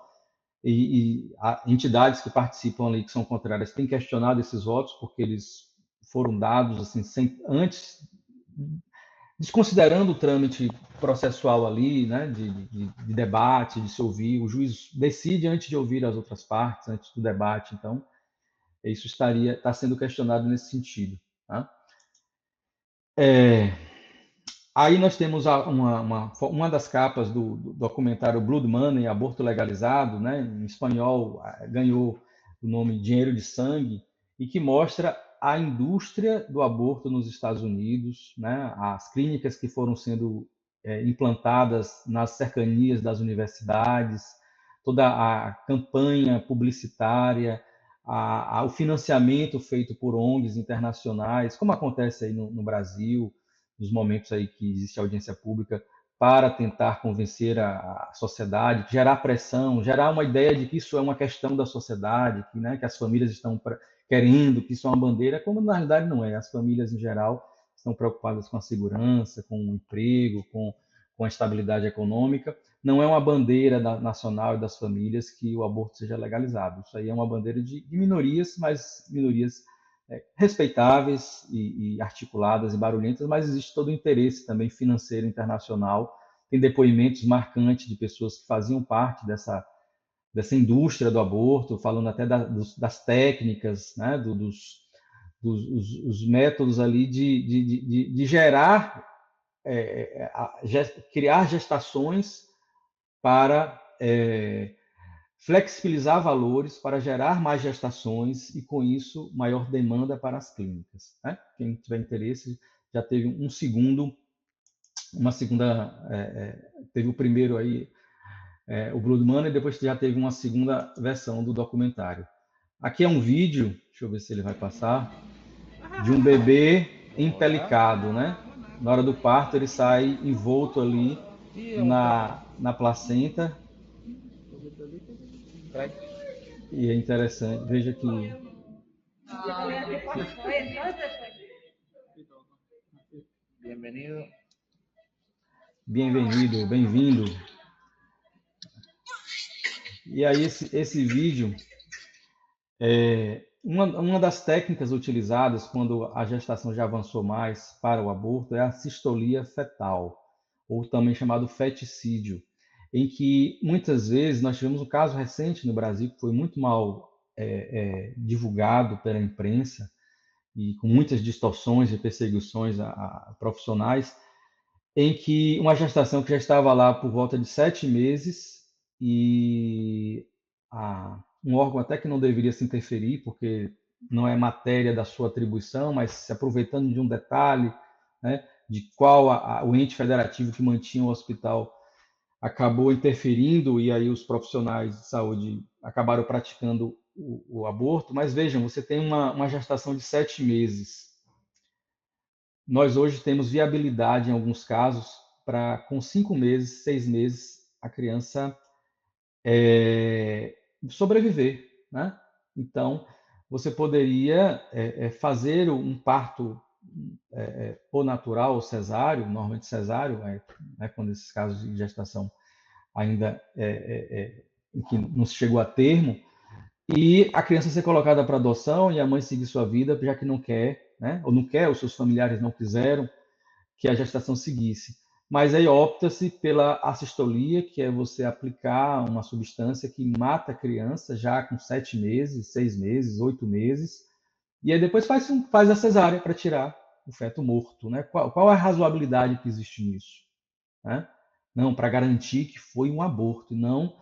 e entidades que participam ali, que são contrárias, têm questionado esses votos, porque eles foram dados assim, antes, desconsiderando o trâmite processual ali, né, de debate, de se ouvir, o juiz decide antes de ouvir as outras partes, antes do debate, então isso está sendo questionado nesse sentido. Tá? Aí nós temos uma das capas do documentário Blood Money, Aborto Legalizado, né? Em espanhol ganhou o nome Dinheiro de Sangue, e que mostra a indústria do aborto nos Estados Unidos, né? As clínicas que foram sendo implantadas nas cercanias das universidades, toda a campanha publicitária, o financiamento feito por ONGs internacionais, como acontece aí no Brasil, nos momentos aí que existe audiência pública, para tentar convencer a sociedade, gerar pressão, gerar uma ideia de que isso é uma questão da sociedade, que, né, que as famílias estão querendo, que isso é uma bandeira, como na realidade não é. As famílias, em geral, estão preocupadas com a segurança, com o emprego, com a estabilidade econômica. Não é uma bandeira nacional e das famílias que o aborto seja legalizado. Isso aí é uma bandeira de minorias, mas minorias respeitáveis e articuladas e barulhentas, mas existe todo o interesse também financeiro internacional. Tem depoimentos marcantes de pessoas que faziam parte dessa indústria do aborto, falando até das técnicas, né, dos métodos ali de gerar, criar gestações para flexibilizar valores para gerar mais gestações e, com isso, maior demanda para as clínicas, né? Quem tiver interesse, já teve teve o primeiro aí, o Blood Money, e depois já teve uma segunda versão do documentário. Aqui é um vídeo, deixa eu ver se ele vai passar, de um bebê empelicado, né? Na hora do parto, ele sai envolto ali na placenta. E é interessante, veja que... Bem-vindo, bem-vindo. E aí esse vídeo, uma das técnicas utilizadas quando a gestação já avançou mais para o aborto é a sistolia fetal, ou também chamado feticídio, em que muitas vezes nós tivemos um caso recente no Brasil que foi muito mal divulgado pela imprensa e com muitas distorções e perseguições a profissionais, em que uma gestação que já estava lá por volta de 7 meses e um órgão até que não deveria se interferir, porque não é matéria da sua atribuição, mas se aproveitando de um detalhe, né, de qual o ente federativo que mantinha o hospital acabou interferindo, e aí os profissionais de saúde acabaram praticando o aborto. Mas vejam, você tem uma gestação de 7 meses. Nós hoje temos viabilidade em alguns casos para, com 5 meses, 6 meses, a criança sobreviver, né? Então, você poderia fazer um parto ou natural ou cesáreo, normalmente cesáreo, né, quando esses casos de gestação ainda em que não se chegou a termo, e a criança ser colocada para adoção e a mãe seguir sua vida, já que não quer, né? Ou não quer, os seus familiares não quiseram que a gestação seguisse. Mas aí opta-se pela assistolia, que é você aplicar uma substância que mata a criança já com 7 meses, 6 meses, 8 meses, e aí depois faz a cesárea para tirar o feto morto, né? Qual a razoabilidade que existe nisso, né? Não, para garantir que foi um aborto, não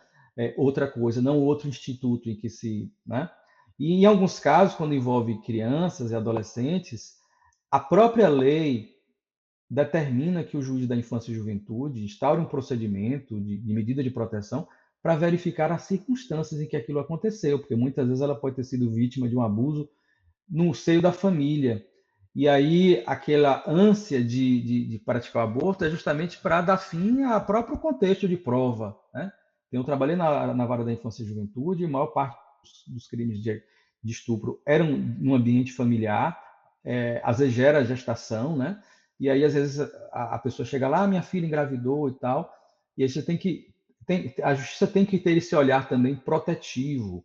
outra coisa, não outro instituto em que se, né? E em alguns casos, quando envolve crianças e adolescentes, a própria lei determina que o juiz da infância e juventude instaure um procedimento de medida de proteção para verificar as circunstâncias em que aquilo aconteceu, porque muitas vezes ela pode ter sido vítima de um abuso no seio da família. E aí, aquela ânsia de praticar o aborto é justamente para dar fim ao próprio contexto de prova, né? Eu trabalhei na vara da infância e juventude, e a maior parte dos crimes de estupro eram no ambiente familiar, às vezes gera gestação, né? E aí, às vezes, a pessoa chega lá, minha filha engravidou e tal, e aí você a justiça tem que ter esse olhar também protetivo.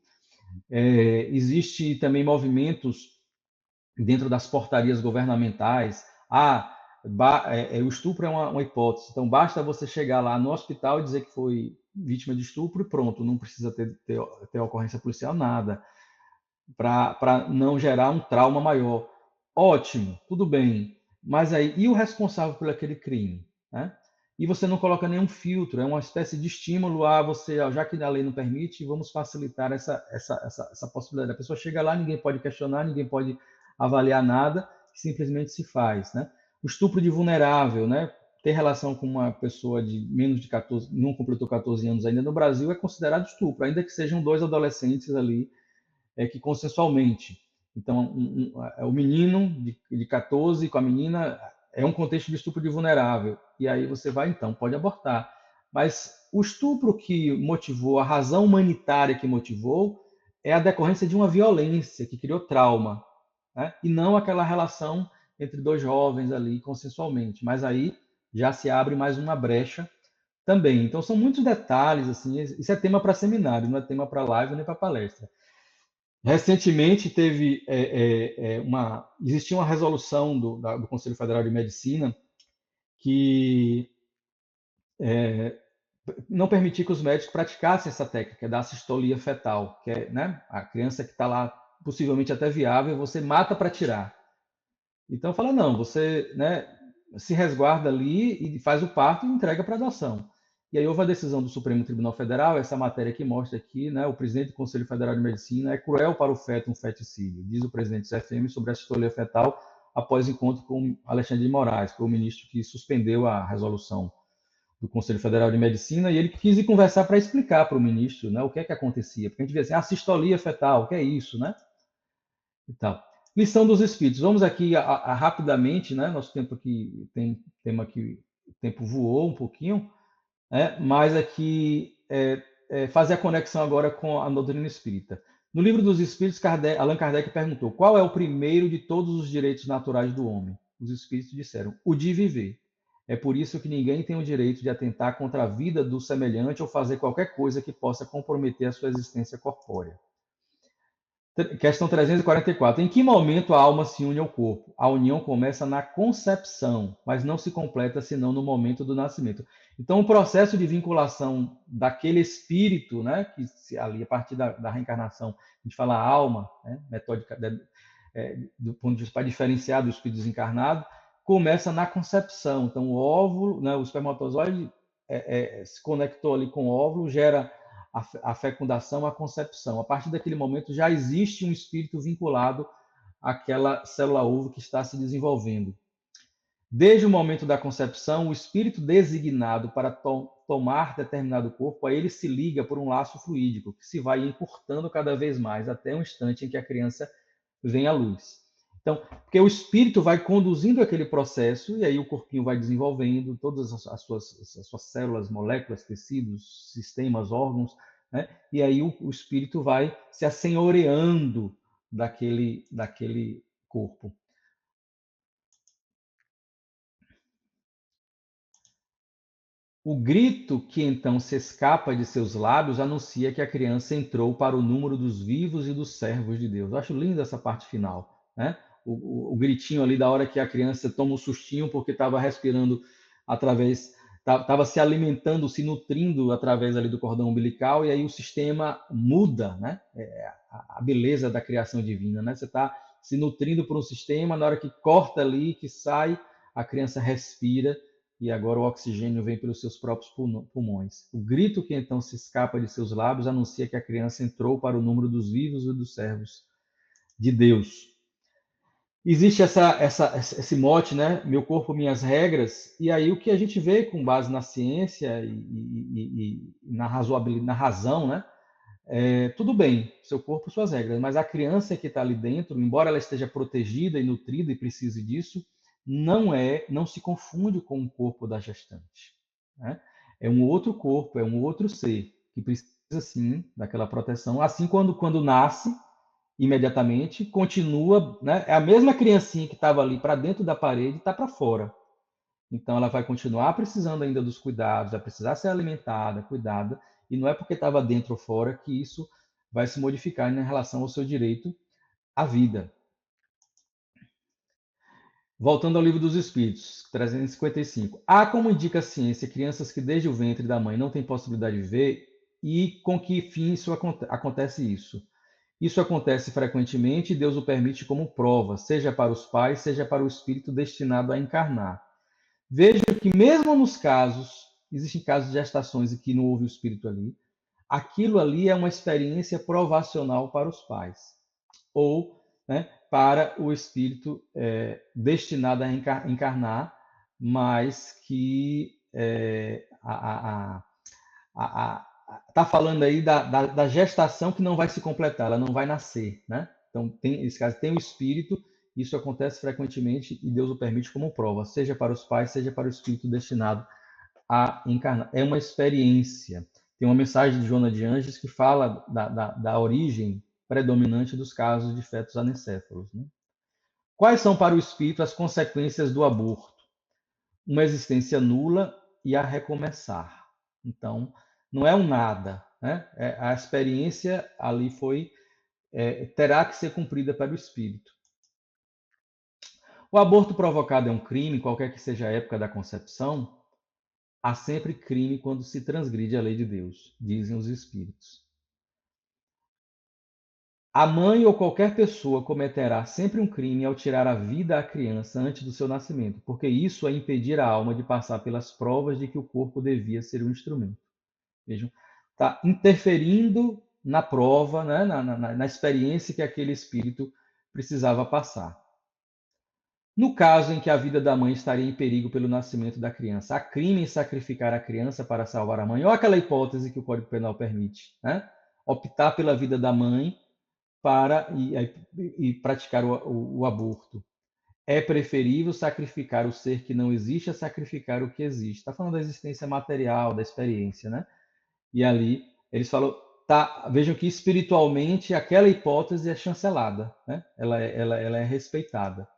Existe também movimentos dentro das portarias governamentais. O estupro é uma hipótese, então basta você chegar lá no hospital e dizer que foi vítima de estupro e pronto, não precisa ter ocorrência policial, nada, para não gerar um trauma maior. Ótimo, tudo bem, mas aí, e o responsável por aquele crime, né? E você não coloca nenhum filtro, é uma espécie de estímulo a você, já que a lei não permite, vamos facilitar essa possibilidade. A pessoa chega lá, ninguém pode questionar, ninguém pode avaliar nada, simplesmente se faz, né? O estupro de vulnerável, né? Ter relação com uma pessoa de menos de 14, não completou 14 anos ainda no Brasil, é considerado estupro, ainda que sejam 2 adolescentes ali que consensualmente. Então, o menino de 14 com a menina é um contexto de estupro de vulnerável. E aí você vai, então, pode abortar. Mas o estupro que motivou, a razão humanitária que motivou, é a decorrência de uma violência que criou trauma, né? E não aquela relação entre 2 jovens ali consensualmente. Mas aí já se abre mais uma brecha também. Então são muitos detalhes, assim, isso é tema para seminário, não é tema para live nem para palestra. Recentemente existia uma resolução do Conselho Federal de Medicina que não permitia que os médicos praticassem essa técnica da assistolia fetal, que é, né, a criança que está lá possivelmente até viável, você mata para tirar. Então fala, não, você, né, se resguarda ali e faz o parto e entrega para adoção. E aí houve a decisão do Supremo Tribunal Federal, essa matéria que mostra aqui, né, o presidente do Conselho Federal de Medicina: é cruel para o feto um feticídio, diz o presidente do CFM sobre a assistolia fetal após encontro com Alexandre de Moraes, que foi o ministro que suspendeu a resolução do Conselho Federal de Medicina, e ele quis ir conversar para explicar para o ministro, né, o que é que acontecia. Porque a gente vê assim, assistolia fetal, o que é isso, né? E tal. Lição dos espíritos. Vamos aqui rapidamente, né? Nosso tempo aqui tem tema que o tempo voou um pouquinho, mas aqui fazer a conexão agora com a doutrina espírita. No Livro dos Espíritos, Allan Kardec perguntou: qual é o primeiro de todos os direitos naturais do homem? Os espíritos disseram: o de viver. É por isso que ninguém tem o direito de atentar contra a vida do semelhante ou fazer qualquer coisa que possa comprometer a sua existência corpórea. Questão 344. Em que momento a alma se une ao corpo? A união começa na concepção, mas não se completa senão no momento do nascimento. Então, o processo de vinculação daquele espírito, né, que ali, a partir da reencarnação, a gente fala alma, né, metódica, do ponto de vista para diferenciar do espírito desencarnado, começa na concepção. Então, o óvulo, né, o espermatozoide se conectou ali com o óvulo, gera a fecundação, a concepção. A partir daquele momento já existe um espírito vinculado àquela célula-ovo que está se desenvolvendo. Desde o momento da concepção, o espírito designado para tomar determinado corpo, a ele se liga por um laço fluídico, que se vai encurtando cada vez mais, até o instante em que a criança vem à luz. Então, porque o espírito vai conduzindo aquele processo, e aí o corpinho vai desenvolvendo todas as suas células, moléculas, tecidos, sistemas, órgãos, né? E aí o espírito vai se assenhoreando daquele corpo. O grito que então se escapa de seus lábios anuncia que a criança entrou para o número dos vivos e dos servos de Deus. Eu acho linda essa parte final, né? O gritinho ali da hora que a criança toma um sustinho porque estava respirando através, estava se alimentando, se nutrindo através ali do cordão umbilical, e aí o sistema muda, né? A beleza da criação divina, né? Você está se nutrindo por um sistema, na hora que corta ali, que sai, a criança respira, e agora o oxigênio vem pelos seus próprios pulmões. O grito que então se escapa de seus lábios anuncia que a criança entrou para o número dos vivos e dos servos de Deus. Existe esse mote, né? Meu corpo, minhas regras, e aí o que a gente vê com base na ciência e na razoabilidade, na razão, né? Tudo bem, seu corpo, suas regras, mas a criança que está ali dentro, embora ela esteja protegida e nutrida e precise disso, não se confunde com o corpo da gestante, né? É um outro corpo, é um outro ser que precisa sim daquela proteção. Assim, quando nasce, imediatamente continua, né? É a mesma criancinha que estava ali para dentro da parede, está para fora. Então, ela vai continuar precisando ainda dos cuidados, vai precisar ser alimentada, cuidada, e não é porque estava dentro ou fora que isso vai se modificar em relação ao seu direito à vida. Voltando ao Livro dos Espíritos, 355. Há, como indica a ciência, crianças que desde o ventre da mãe não têm possibilidade de viver, e com que fim acontece isso? Isso acontece frequentemente e Deus o permite como prova, seja para os pais, seja para o espírito destinado a encarnar. Veja que mesmo nos casos, existem casos de gestações em que não houve o espírito ali, aquilo ali é uma experiência provacional para os pais, ou, né, para o espírito destinado a encarnar, mas que está falando aí da gestação que não vai se completar, ela não vai nascer, né? Então, nesse caso, tem o espírito, isso acontece frequentemente e Deus o permite como prova, seja para os pais, seja para o espírito destinado a encarnar. É uma experiência. Tem uma mensagem de Joana de Anjos que fala da origem predominante dos casos de fetos anencéfalos, né? Quais são para o espírito as consequências do aborto? Uma existência nula e a recomeçar. Então, não é um nada, né? A experiência ali terá que ser cumprida para o espírito. O aborto provocado é um crime, qualquer que seja a época da concepção. Há sempre crime quando se transgride a lei de Deus, dizem os espíritos. A mãe ou qualquer pessoa cometerá sempre um crime ao tirar a vida à criança antes do seu nascimento, porque isso é impedir a alma de passar pelas provas de que o corpo devia ser um instrumento. Vejam, está interferindo na prova, né, na experiência que aquele espírito precisava passar. No caso em que a vida da mãe estaria em perigo pelo nascimento da criança, há crime em sacrificar a criança para salvar a mãe, ou aquela hipótese que o Código Penal permite, né? Optar pela vida da mãe para e praticar o aborto. É preferível sacrificar o ser que não existe a sacrificar o que existe. Está falando da existência material, da experiência, né? E ali eles falam, tá, vejam que espiritualmente aquela hipótese é chancelada, né? Ela é respeitada.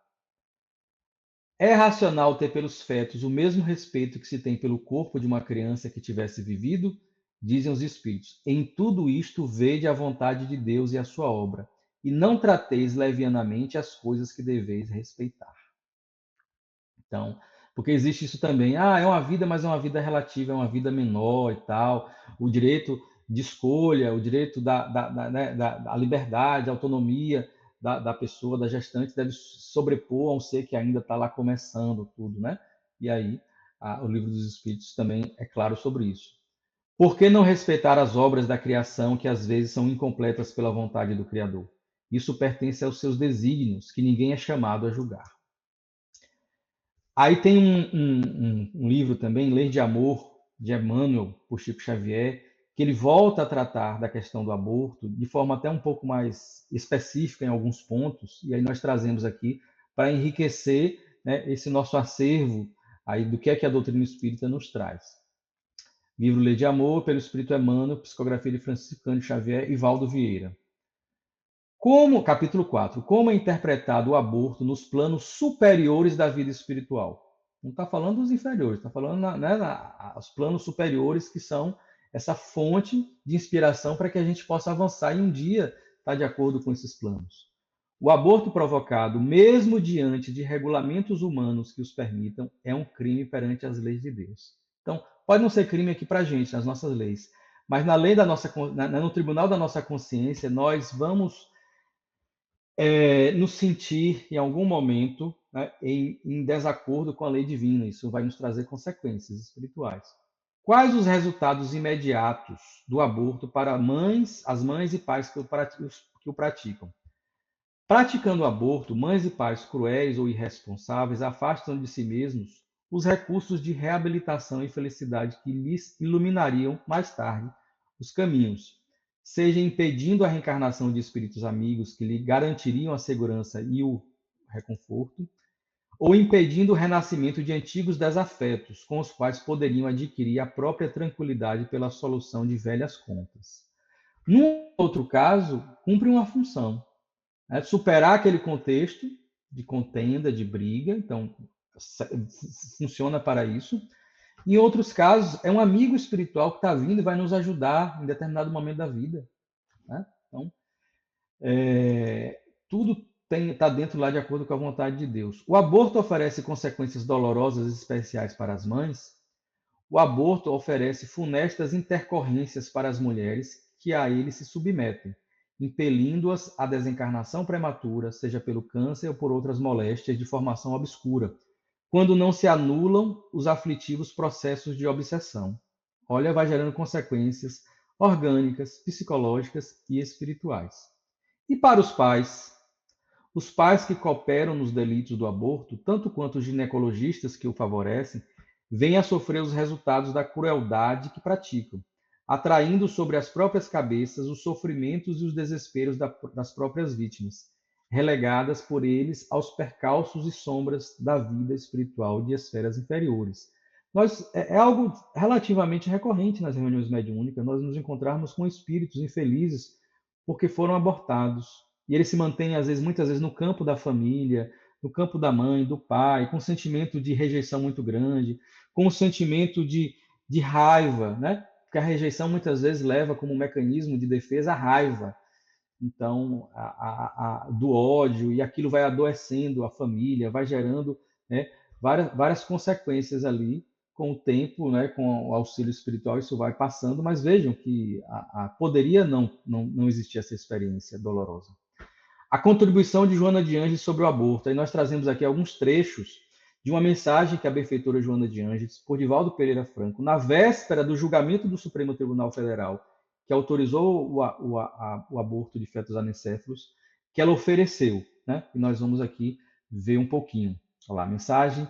É racional ter pelos fetos o mesmo respeito que se tem pelo corpo de uma criança que tivesse vivido? Dizem os Espíritos. Em tudo isto, vede a vontade de Deus e a sua obra, e não trateis levianamente as coisas que deveis respeitar. Então, porque existe isso também. Ah, é uma vida, mas é uma vida relativa, é uma vida menor e tal. O direito de escolha, o direito da liberdade, a autonomia da pessoa, da gestante, deve sobrepor a um ser que ainda está lá começando tudo, né? E aí, o Livro dos Espíritos também é claro sobre isso. Por que não respeitar as obras da criação que às vezes são incompletas pela vontade do Criador? Isso pertence aos seus desígnios, que ninguém é chamado a julgar. Aí tem um livro também, Lei de Amor, de Emmanuel, por Chico Xavier, que ele volta a tratar da questão do aborto de forma até um pouco mais específica em alguns pontos, e aí nós trazemos aqui para enriquecer, né, esse nosso acervo aí do que é que a doutrina espírita nos traz. Livro Lei de Amor, pelo Espírito Emmanuel, psicografia de Francisco Cândido Xavier e Valdo Vieira. Capítulo 4, como é interpretado o aborto nos planos superiores da vida espiritual? Não está falando dos inferiores, está falando os planos superiores, que são essa fonte de inspiração para que a gente possa avançar e um dia estar de acordo com esses planos. O aborto provocado, mesmo diante de regulamentos humanos que os permitam, é um crime perante as leis de Deus. Então, pode não ser crime aqui para a gente, nas nossas leis, mas na lei da nossa, no tribunal da nossa consciência, nós vamos nos sentir, em algum momento, né, em desacordo com a lei divina. Isso vai nos trazer consequências espirituais. Quais os resultados imediatos do aborto para as mães e pais que o praticam? Praticando o aborto, mães e pais cruéis ou irresponsáveis afastam de si mesmos os recursos de reabilitação e felicidade que lhes iluminariam mais tarde os caminhos, seja impedindo a reencarnação de espíritos amigos que lhe garantiriam a segurança e o reconforto, ou impedindo o renascimento de antigos desafetos com os quais poderiam adquirir a própria tranquilidade pela solução de velhas contas. Num outro caso, cumpre uma função, né? Superar aquele contexto de contenda, de briga, então funciona para isso. Em outros casos, é um amigo espiritual que está vindo e vai nos ajudar em determinado momento da vida, né? Então, tudo está dentro lá de acordo com a vontade de Deus. O aborto oferece consequências dolorosas e especiais para as mães. O aborto oferece funestas intercorrências para as mulheres que a ele se submetem, impelindo-as à desencarnação prematura, seja pelo câncer ou por outras moléstias de formação obscura, quando não se anulam os aflitivos processos de obsessão. Olha, vai gerando consequências orgânicas, psicológicas e espirituais. E para os pais que cooperam nos delitos do aborto, tanto quanto os ginecologistas que o favorecem, vêm a sofrer os resultados da crueldade que praticam, atraindo sobre as próprias cabeças os sofrimentos e os desesperos das próprias vítimas, relegadas por eles aos percalços e sombras da vida espiritual de esferas inferiores. É algo relativamente recorrente nas reuniões mediúnicas, nós nos encontrarmos com espíritos infelizes porque foram abortados. E eles se mantêm, muitas vezes, no campo da família, no campo da mãe, do pai, com um sentimento de rejeição muito grande, com um sentimento de raiva, né? Porque a rejeição muitas vezes leva como mecanismo de defesa a raiva. Então, do ódio, e aquilo vai adoecendo a família, vai gerando, né, várias consequências ali, com o tempo, né, com o auxílio espiritual, isso vai passando, mas vejam que poderia não existir essa experiência dolorosa. A contribuição de Joana de Ângeles sobre o aborto. Aí nós trazemos aqui alguns trechos de uma mensagem que a benfeitora Joana de Ângeles, por Divaldo Pereira Franco, na véspera do julgamento do Supremo Tribunal Federal, que autorizou o aborto de fetos anencéfalos, que ela ofereceu, né? E nós vamos aqui ver um pouquinho. Olha lá, a mensagem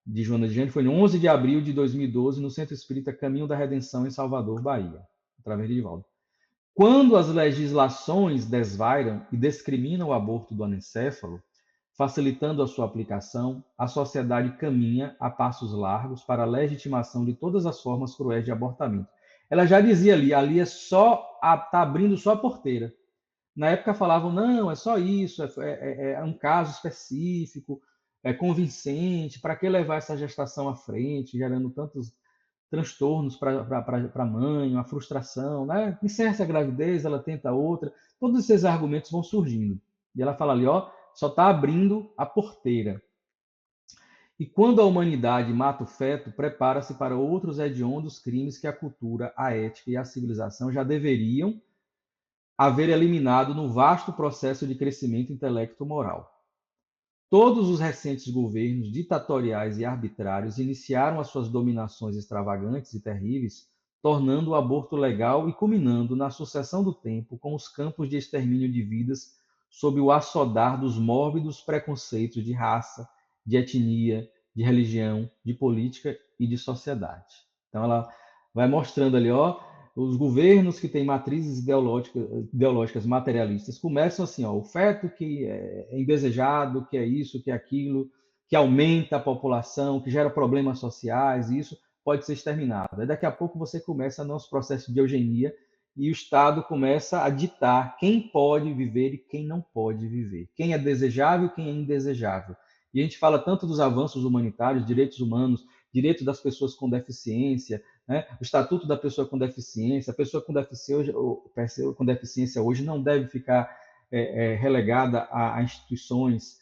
de Joana de Ângeles foi no 11 de abril de 2012, no Centro Espírita Caminho da Redenção, em Salvador, Bahia, através de Divaldo. Quando as legislações desvairam e discriminam o aborto do anencéfalo, facilitando a sua aplicação, a sociedade caminha a passos largos para a legitimação de todas as formas cruéis de abortamento. Ela já dizia ali está abrindo só a porteira. Na época falavam, não, é só isso, é um caso específico, é convincente, para que levar essa gestação à frente, gerando tantos transtornos para a mãe, uma frustração, né? Encerra essa gravidez, ela tenta outra, todos esses argumentos vão surgindo. E ela fala ali, ó, só está abrindo a porteira. E quando a humanidade mata o feto, prepara-se para outros hediondos crimes que a cultura, a ética e a civilização já deveriam haver eliminado no vasto processo de crescimento intelecto-moral. Todos os recentes governos ditatoriais e arbitrários iniciaram as suas dominações extravagantes e terríveis, tornando o aborto legal e culminando na sucessão do tempo com os campos de extermínio de vidas sob o assodar dos mórbidos preconceitos de raça, de etnia, de religião, de política e de sociedade. Então ela vai mostrando ali, ó, os governos que têm matrizes ideológicas materialistas começam assim, ó, o feto que é indesejado, que é isso, que é aquilo, que aumenta a população, que gera problemas sociais, e isso pode ser exterminado. Aí daqui a pouco você começa nosso processo de eugenia e o Estado começa a ditar quem pode viver e quem não pode viver, quem é desejável e quem é indesejável. E a gente fala tanto dos avanços humanitários, direitos humanos, direitos das pessoas com deficiência, né? O Estatuto da Pessoa com Deficiência, a pessoa com deficiência hoje não deve ficar relegada a instituições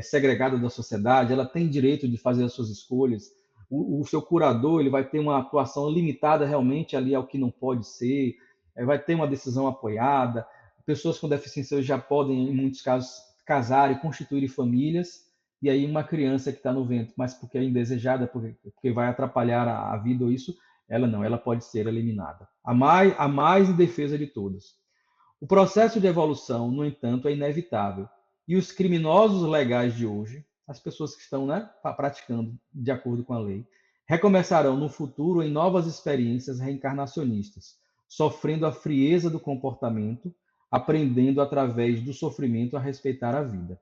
segregadas da sociedade, ela tem direito de fazer as suas escolhas. O seu curador ele vai ter uma atuação limitada realmente ali ao que não pode ser, vai ter uma decisão apoiada. Pessoas com deficiência hoje já podem, em muitos casos, casar e constituir famílias, e aí uma criança que está no ventre, mas porque é indesejada, porque vai atrapalhar a vida ou isso, ela não, ela pode ser eliminada. A mais em defesa de todas. O processo de evolução, no entanto, é inevitável. E os criminosos legais de hoje, as pessoas que estão, né, praticando de acordo com a lei, recomeçarão no futuro em novas experiências reencarnacionistas, sofrendo a frieza do comportamento, aprendendo através do sofrimento a respeitar a vida.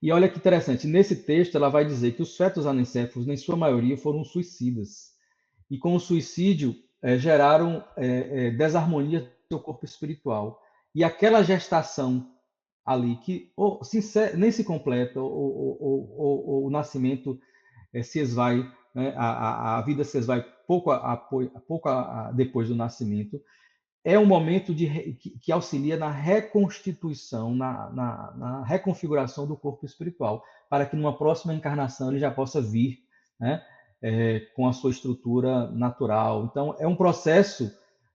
E olha que interessante, nesse texto ela vai dizer que os fetos anencéfalos, em sua maioria, foram suicidas. E com o suicídio, geraram desarmonia no seu corpo espiritual. E aquela gestação ali, que nem se completa, o nascimento se esvai, né, a vida se esvai pouco depois do nascimento, é um momento que auxilia na reconstituição, na reconfiguração do corpo espiritual, para que numa próxima encarnação ele já possa vir, né, com a sua estrutura natural. Então, é um processo,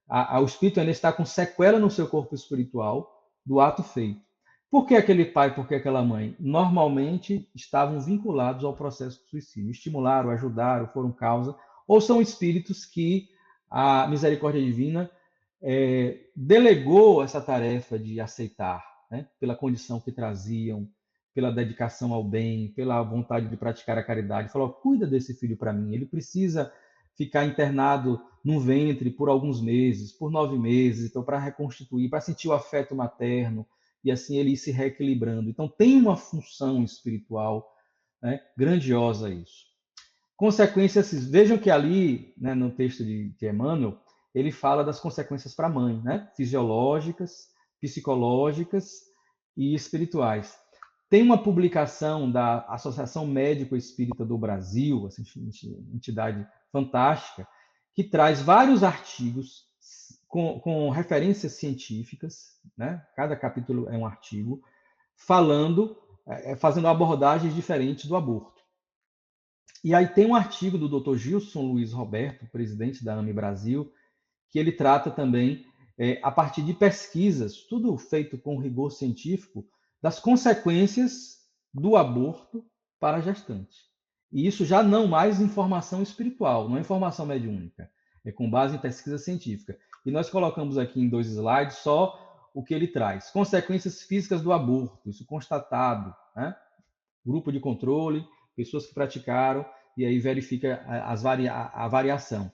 o espírito ainda está com sequela no seu corpo espiritual do ato feito. Por que aquele pai, por que aquela mãe? Normalmente estavam vinculados ao processo de suicídio, estimularam, ajudaram, foram causa, ou são espíritos que a misericórdia divina delegou essa tarefa de aceitar, né, pela condição que traziam, pela dedicação ao bem, pela vontade de praticar a caridade. Falou, cuida desse filho para mim, ele precisa ficar internado no ventre por alguns meses, por 9 meses, então para reconstituir, para sentir o afeto materno, e assim ele ir se reequilibrando. Então tem uma função espiritual, né, grandiosa isso. Consequências, vejam que ali, né, no texto de Emmanuel, ele fala das consequências para a mãe, né? Fisiológicas, psicológicas e espirituais. Tem uma publicação da Associação Médico Espírita do Brasil, essa entidade fantástica, que traz vários artigos com referências científicas, né? Cada capítulo é um artigo, fazendo abordagens diferentes do aborto. E aí tem um artigo do Dr. Gilson Luiz Roberto, presidente da AME Brasil, que ele trata também, a partir de pesquisas, tudo feito com rigor científico, das consequências do aborto para a gestante. E isso já não mais informação espiritual, não é informação mediúnica, é com base em pesquisa científica. E nós colocamos aqui em 2 slides só o que ele traz. Consequências físicas do aborto, isso constatado, né? Grupo de controle, pessoas que praticaram, e aí verifica a variação.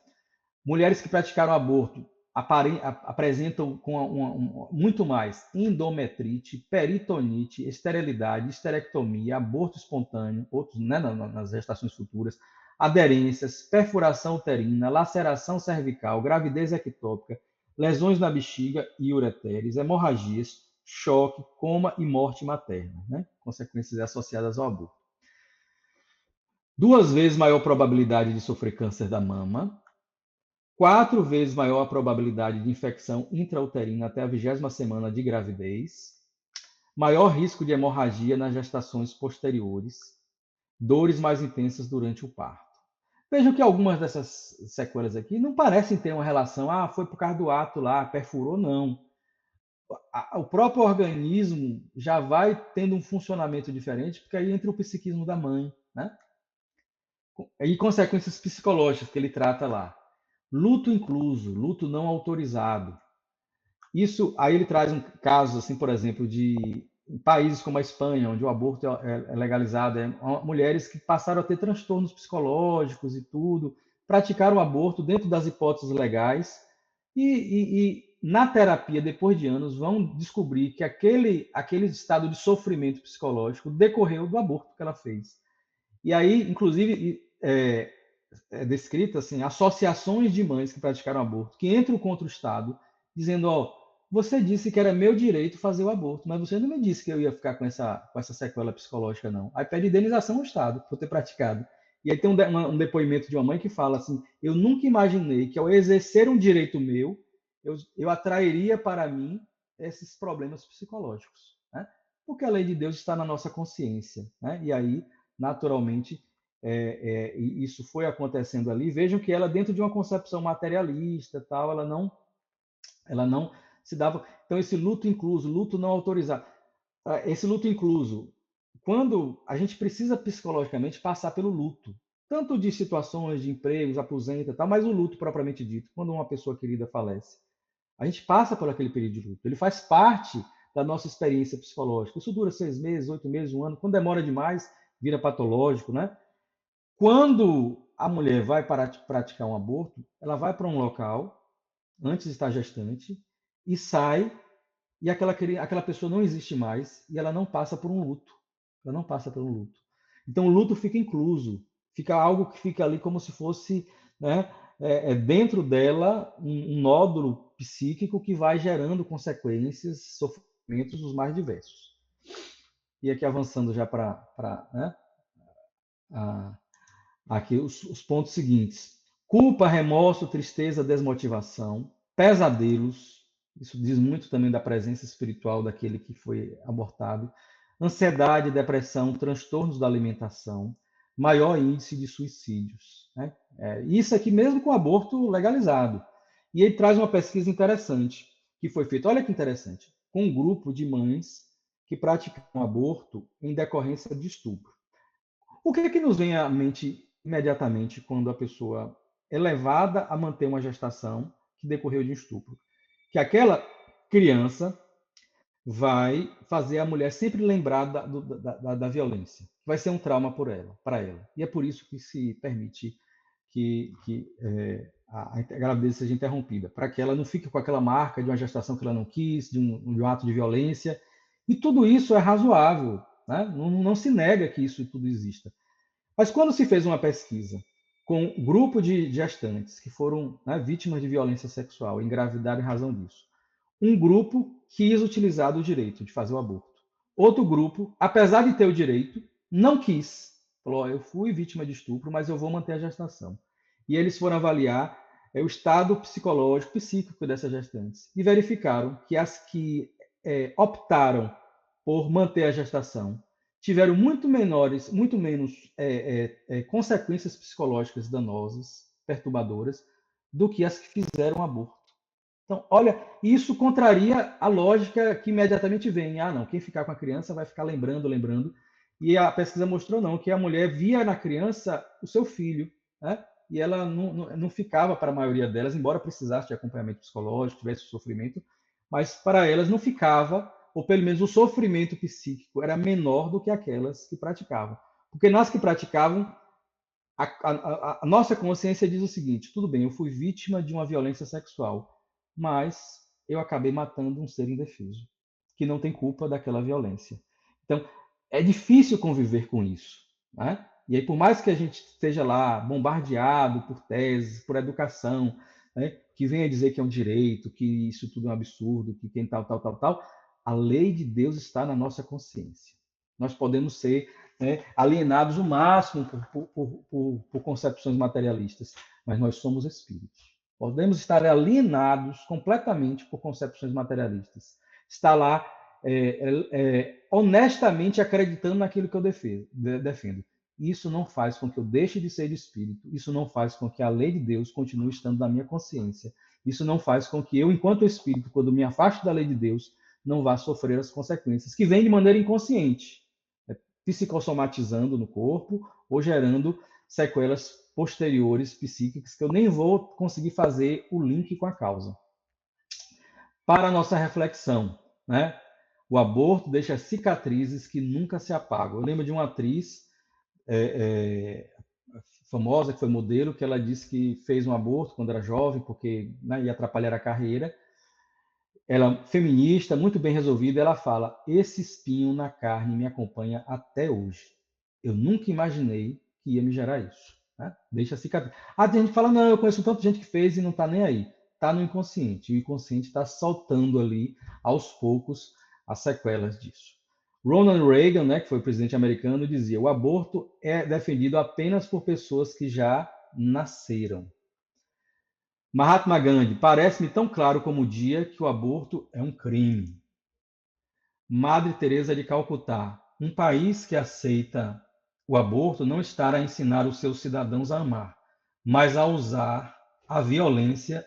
Mulheres que praticaram aborto apresentam com muito mais endometrite, peritonite, esterilidade, esterectomia, aborto espontâneo, outros, né, nas gestações futuras, aderências, perfuração uterina, laceração cervical, gravidez ectópica, lesões na bexiga e ureteres, hemorragias, choque, coma e morte materna, né? Consequências associadas ao aborto. 2 vezes maior probabilidade de sofrer câncer da mama, 4 vezes maior a probabilidade de infecção intrauterina até a 20ª semana de gravidez, maior risco de hemorragia nas gestações posteriores, dores mais intensas durante o parto. Vejam que algumas dessas sequelas aqui não parecem ter uma relação, foi por causa do ato lá, perfurou, não. O próprio organismo já vai tendo um funcionamento diferente, porque aí entra o psiquismo da mãe, né? E consequências psicológicas que ele trata lá. Luto incluso, luto não autorizado. Isso, aí ele traz um caso, assim, por exemplo, de países como a Espanha, onde o aborto é legalizado, mulheres que passaram a ter transtornos psicológicos e tudo, praticaram o aborto dentro das hipóteses legais e na terapia, depois de anos, vão descobrir que aquele estado de sofrimento psicológico decorreu do aborto que ela fez. E aí, inclusive, é descrito assim, associações de mães que praticaram aborto, que entram contra o Estado, dizendo, você disse que era meu direito fazer o aborto, mas você não me disse que eu ia ficar com essa sequela psicológica, não. Aí pede indenização ao Estado por ter praticado. E aí tem um depoimento de uma mãe que fala assim, eu nunca imaginei que ao exercer um direito meu, eu atrairia para mim esses problemas psicológicos, né? Porque a lei de Deus está na nossa consciência, né? E aí, naturalmente, isso foi acontecendo ali. Vejam que ela, dentro de uma concepção materialista, tal, ela não se dava. Então, esse luto incluso, luto não autorizado. Esse luto incluso, quando a gente precisa psicologicamente passar pelo luto, tanto de situações de empregos, aposenta, tal, mas o luto propriamente dito, quando uma pessoa querida falece, a gente passa por aquele período de luto. Ele faz parte da nossa experiência psicológica. Isso dura 6 meses, 8 meses, 1 ano. Quando demora demais, vira patológico, né? Quando a mulher vai praticar um aborto, ela vai para um local, antes de estar gestante, e sai, e aquela pessoa não existe mais, e ela não passa por um luto. Ela não passa por um luto. Então, o luto fica incluso, fica algo que fica ali como se fosse, né, dentro dela um nódulo psíquico que vai gerando consequências, sofrimentos os mais diversos. E aqui avançando já para né, aqui os pontos seguintes: culpa, remorso, tristeza, desmotivação, pesadelos. Isso diz muito também da presença espiritual daquele que foi abortado. Ansiedade, depressão, transtornos da alimentação, maior índice de suicídios, né? Isso aqui mesmo com o aborto legalizado. E ele traz uma pesquisa interessante que foi feita, olha que interessante, com um grupo de mães que praticam aborto em decorrência de estupro. O que é que nos vem à mente imediatamente quando a pessoa é levada a manter uma gestação que decorreu de estupro? Que aquela criança vai fazer a mulher sempre lembrar da violência. Vai ser um trauma para ela. E é por isso que se permite que a gravidez seja interrompida, para que ela não fique com aquela marca de uma gestação que ela não quis, de um ato de violência. E tudo isso é razoável, né? Não se nega que isso tudo exista. Mas quando se fez uma pesquisa com um grupo de gestantes que foram, né, vítimas de violência sexual, engravidaram em razão disso, um grupo quis utilizar o direito de fazer o aborto. Outro grupo, apesar de ter o direito, não quis. Falou, eu fui vítima de estupro, mas eu vou manter a gestação. E eles foram avaliar o estado psicológico, psíquico dessas gestantes e verificaram que as que optaram por manter a gestação tiveram muito menos consequências psicológicas danosas, perturbadoras, do que as que fizeram aborto. Então, olha, isso contraria a lógica que imediatamente vem. Ah, não, quem ficar com a criança vai ficar lembrando. E a pesquisa mostrou não, que a mulher via na criança o seu filho, né? E ela não ficava, para a maioria delas, embora precisasse de acompanhamento psicológico, tivesse sofrimento, mas para elas não ficava, ou pelo menos o sofrimento psíquico era menor do que aquelas que praticavam. Porque nas que praticavam, a nossa consciência diz o seguinte: tudo bem, eu fui vítima de uma violência sexual, mas eu acabei matando um ser indefeso, que não tem culpa daquela violência. Então, é difícil conviver com isso, né? E aí, por mais que a gente esteja lá bombardeado por teses, por educação, né, que venha dizer que é um direito, que isso tudo é um absurdo, que quem tal, a lei de Deus está na nossa consciência. Nós podemos ser, né, alienados o máximo por concepções materialistas, mas nós somos espíritos. Podemos estar alienados completamente por concepções materialistas. Está lá honestamente acreditando naquilo que eu defendo. Isso não faz com que eu deixe de ser espírito. Isso não faz com que a lei de Deus continue estando na minha consciência. Isso não faz com que eu, enquanto espírito, quando me afasto da lei de Deus, não vá sofrer as consequências, que vêm de maneira inconsciente, psicossomatizando no corpo ou gerando sequelas posteriores psíquicas que eu nem vou conseguir fazer o link com a causa. Para a nossa reflexão, né? O aborto deixa cicatrizes que nunca se apagam. Eu lembro de uma atriz famosa, que foi modelo, que ela disse que fez um aborto quando era jovem, porque, né, ia atrapalhar a carreira. Ela, feminista, muito bem resolvida, ela fala: esse espinho na carne me acompanha até hoje. Eu nunca imaginei que ia me gerar isso. Né? Deixa cicatriz. Ah, tem gente que fala: não, eu conheço tanta gente que fez e não está nem aí. Está no inconsciente. O inconsciente está soltando ali, aos poucos, as sequelas disso. Ronald Reagan, né, que foi o presidente americano, dizia: o aborto é defendido apenas por pessoas que já nasceram. Mahatma Gandhi: parece-me tão claro como o dia que o aborto é um crime. Madre Teresa de Calcutá: um país que aceita o aborto não está a ensinar os seus cidadãos a amar, mas a usar a violência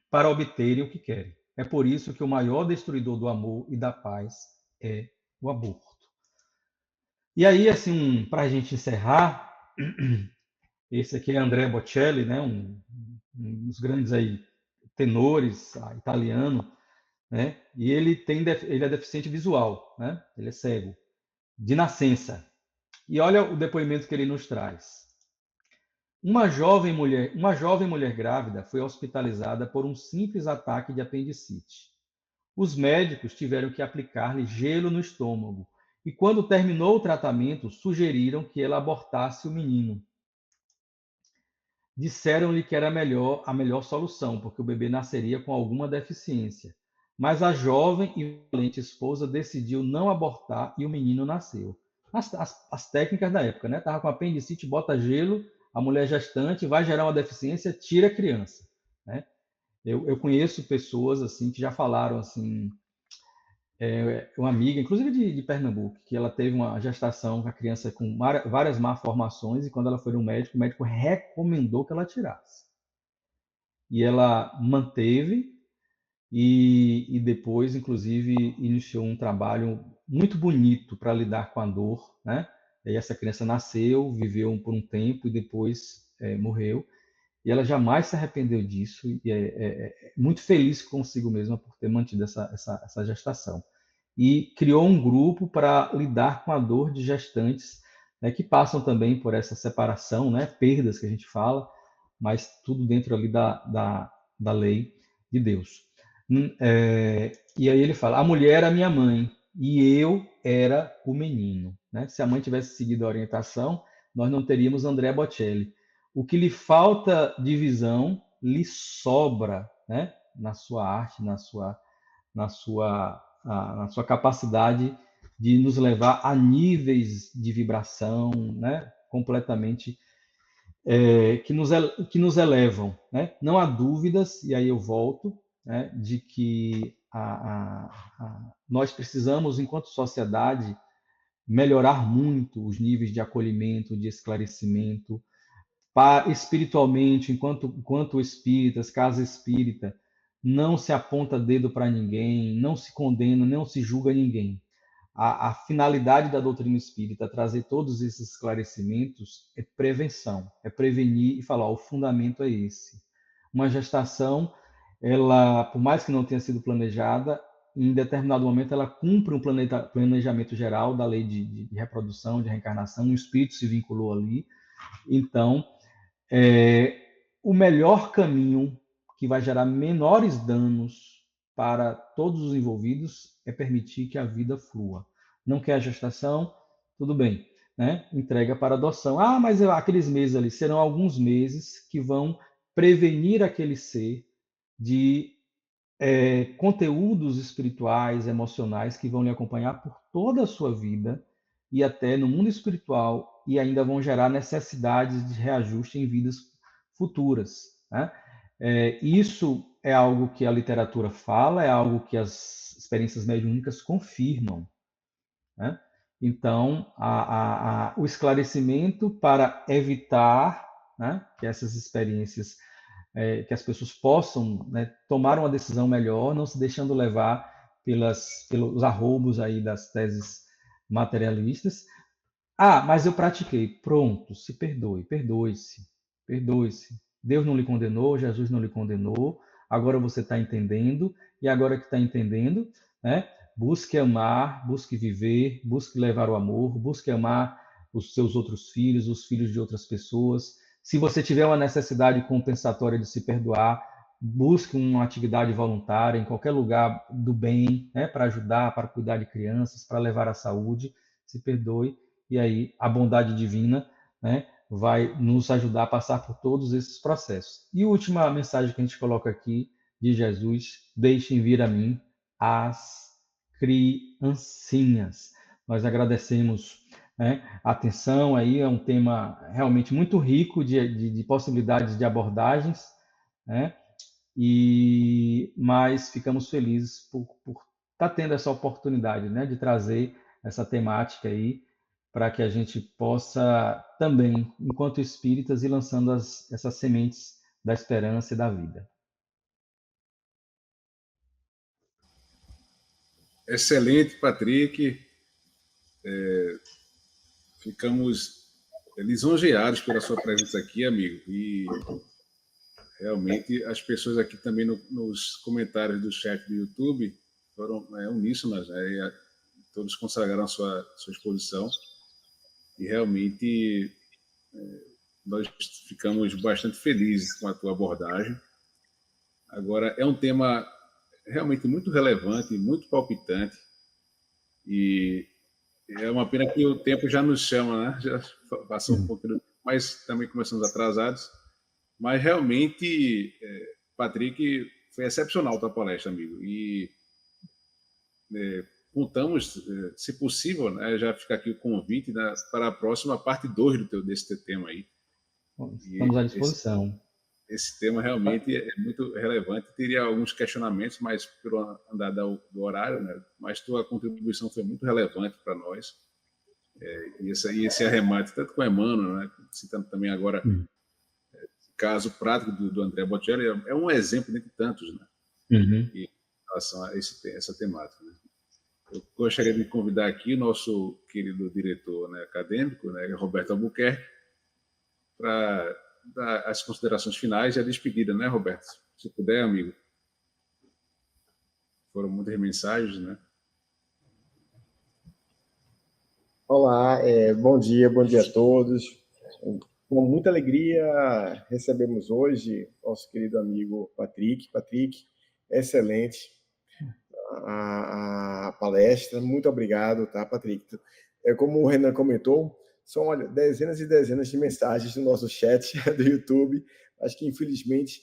para obterem o que querem. É por isso que o maior destruidor do amor e da paz é o aborto. E aí, assim, para a gente encerrar, esse aqui é Andrea Bocelli, né, um dos grandes aí tenores italiano, né? E ele é deficiente visual, né? Ele é cego de nascença. E olha o depoimento que ele nos traz. Uma jovem mulher grávida foi hospitalizada por um simples ataque de apendicite. Os médicos tiveram que aplicar-lhe gelo no estômago e, quando terminou o tratamento, sugeriram que ela abortasse o menino. Disseram-lhe que era a melhor solução, porque o bebê nasceria com alguma deficiência. Mas a jovem e valente esposa decidiu não abortar e o menino nasceu. As técnicas da época, né? Estava com apendicite, bota gelo, a mulher gestante vai gerar uma deficiência, tira a criança. Né? Eu conheço pessoas assim que já falaram assim, uma amiga, inclusive de Pernambuco, que ela teve uma gestação com a criança com várias malformações e quando ela foi no médico, o médico recomendou que ela tirasse. E ela manteve e depois, inclusive, iniciou um trabalho muito bonito para lidar com a dor, né? E essa criança nasceu, viveu por um tempo e depois morreu. E ela jamais se arrependeu disso e é muito feliz consigo mesma por ter mantido essa gestação. E criou um grupo para lidar com a dor de gestantes, né, que passam também por essa separação, né, perdas que a gente fala, mas tudo dentro ali da lei de Deus. E aí ele fala: a mulher era minha mãe e eu era o menino. Né? Se a mãe tivesse seguido a orientação, nós não teríamos André Bocelli. O que lhe falta de visão lhe sobra, né? Na sua arte, na sua capacidade de nos levar a níveis de vibração, né? Completamente que nos elevam, né? Não há dúvidas, e aí eu volto, né? De que nós precisamos, enquanto sociedade, melhorar muito os níveis de acolhimento, de esclarecimento, espiritualmente, enquanto espíritas, casa espírita, não se aponta dedo para ninguém, não se condena, não se julga ninguém. A finalidade da doutrina espírita, trazer todos esses esclarecimentos, é prevenção, é prevenir e falar, ó, o fundamento é esse. Uma gestação, ela, por mais que não tenha sido planejada, em determinado momento ela cumpre um planejamento geral da lei de reprodução, de reencarnação, o espírito se vinculou ali. Então, o melhor caminho que vai gerar menores danos para todos os envolvidos é permitir que a vida flua. Não quer a gestação? Tudo bem, né? Entrega para adoção. Ah, mas aqueles meses ali serão alguns meses que vão prevenir aquele ser de conteúdos espirituais, emocionais que vão lhe acompanhar por toda a sua vida e até no mundo espiritual e ainda vão gerar necessidades de reajuste em vidas futuras, né? Isso é algo que a literatura fala, é algo que as experiências mediúnicas confirmam, né? Então, o esclarecimento para evitar, né, que essas experiências, que as pessoas possam, né, tomar uma decisão melhor, não se deixando levar pelos arroubos aí das teses materialistas. Ah, mas eu pratiquei. Pronto, se perdoe, perdoe-se, perdoe-se. Deus não lhe condenou, Jesus não lhe condenou, agora você está entendendo, e agora que está entendendo, né, busque amar, busque viver, busque levar o amor, busque amar os seus outros filhos, os filhos de outras pessoas. Se você tiver uma necessidade compensatória de se perdoar, busque uma atividade voluntária em qualquer lugar do bem, né, para ajudar, para cuidar de crianças, para levar a saúde. Se perdoe e aí a bondade divina, né, vai nos ajudar a passar por todos esses processos. E a última mensagem que a gente coloca aqui de Jesus: deixem vir a mim as criancinhas. Nós agradecemos, né, a atenção aí, é um tema realmente muito rico de possibilidades de abordagens, né, mas ficamos felizes por estar tendo essa oportunidade, né, de trazer essa temática aí para que a gente possa também, enquanto espíritas, ir lançando essas sementes da esperança e da vida. Excelente, Patrick. Ficamos lisonjeados pela sua presença aqui, amigo. E realmente as pessoas aqui também nos comentários do chat do YouTube foram uníssonas, né? Todos consagraram a sua exposição. E realmente nós ficamos bastante felizes com a tua abordagem. Agora, é um tema realmente muito relevante, muito palpitante, e é uma pena que o tempo já nos chama, né? Já passou um pouco, mas também começamos atrasados. Mas realmente, Patrick, foi excepcional a tua palestra, amigo. E contamos, se possível, né, já fica aqui o convite, né, para a próxima parte 2 desse teu tema aí. Estamos à E disposição. esse tema realmente é muito relevante. Teria alguns questionamentos, mas pelo andar do horário, né? Mas tua contribuição foi muito relevante para nós. E esse arremate, tanto com o Emmanuel, né? Citando também agora o caso prático do André Bocelli, é um exemplo dentre tantos, né? Em relação a essa temática. Né? Eu gostaria de convidar aqui o nosso querido diretor, né, acadêmico, né, Roberto Albuquerque, para dar as considerações finais e a despedida, né, Roberto? Se puder, amigo. Foram muitas mensagens, né? Olá, bom dia a todos. Com muita alegria recebemos hoje nosso querido amigo Patrick. Patrick, excelente a palestra. Muito obrigado, tá, Patrick? Como o Renan comentou, são, olha, dezenas e dezenas de mensagens no nosso chat do YouTube. Acho que, infelizmente,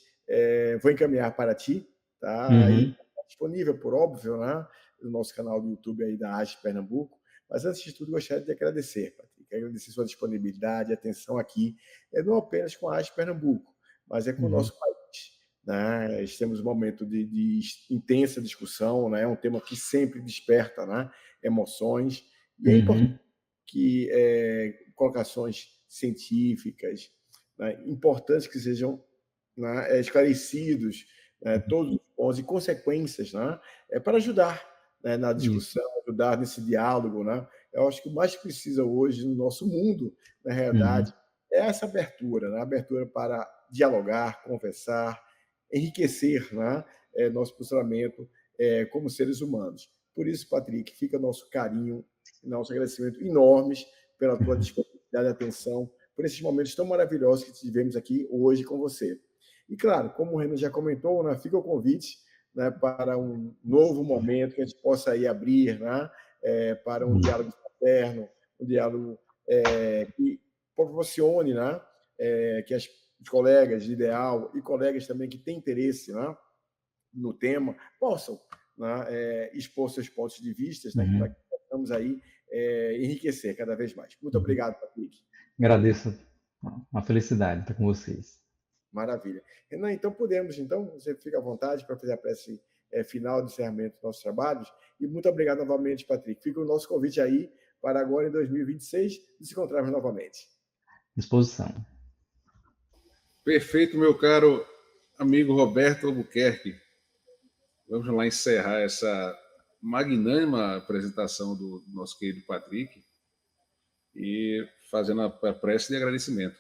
vou encaminhar para ti, tá? Aí, disponível, por óbvio, né? No nosso canal do YouTube aí da AGE Pernambuco. Mas, antes de tudo, gostaria de agradecer, Patrick. Agradecer sua disponibilidade, atenção aqui, não apenas com a AGE Pernambuco, mas com o nosso país. Né? Temos um momento de intensa discussão, né? Um tema que sempre desperta, né, emoções, e é importante que colocações científicas, né, importantes que sejam, né, esclarecidos, né, todos os pontos e consequências, né, para ajudar, né, na discussão, ajudar nesse diálogo, né? Eu acho que o mais que precisa hoje no nosso mundo, na realidade, é essa abertura, né? Abertura para dialogar, conversar, enriquecer, né, nosso posicionamento como seres humanos. Por isso, Patrick, fica nosso carinho, nosso agradecimento enormes pela tua disponibilidade e atenção, por esses momentos tão maravilhosos que tivemos aqui hoje com você. E, claro, como o Renan já comentou, né, fica o convite, né, para um novo momento que a gente possa aí abrir, né, para um diálogo fraterno, um diálogo que proporcione, né, que os colegas de ideal e colegas também que têm interesse, né, no tema possam, né, expor seus pontos de vista, né, para que possamos aí enriquecer cada vez mais. Muito obrigado, Patrick. Agradeço. Uma felicidade estar com vocês. Maravilha. Renan, então podemos, você fica à vontade para fazer a prece final de encerramento dos nossos trabalhos. E muito obrigado novamente, Patrick. Fica o nosso convite aí para agora, em 2026, nos encontrarmos novamente. Disposição. Perfeito, meu caro amigo Roberto Albuquerque. Vamos lá encerrar essa magnânima apresentação do nosso querido Patrick e fazendo a prece de agradecimento.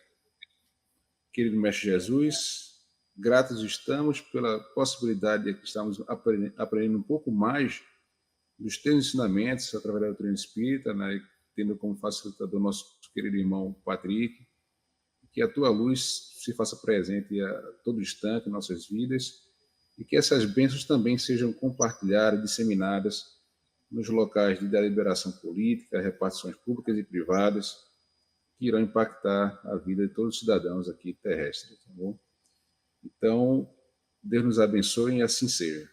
Querido Mestre Jesus, gratos estamos pela possibilidade de que estamos aprendendo um pouco mais dos teus ensinamentos através da doutrina espírita, né, tendo como facilitador nosso querido irmão Patrick, que a tua luz se faça presente a todo instante em nossas vidas e que essas bênçãos também sejam compartilhadas, disseminadas nos locais de deliberação política, repartições públicas e privadas, que irão impactar a vida de todos os cidadãos aqui terrestres. Tá bom? Então, Deus nos abençoe e assim seja.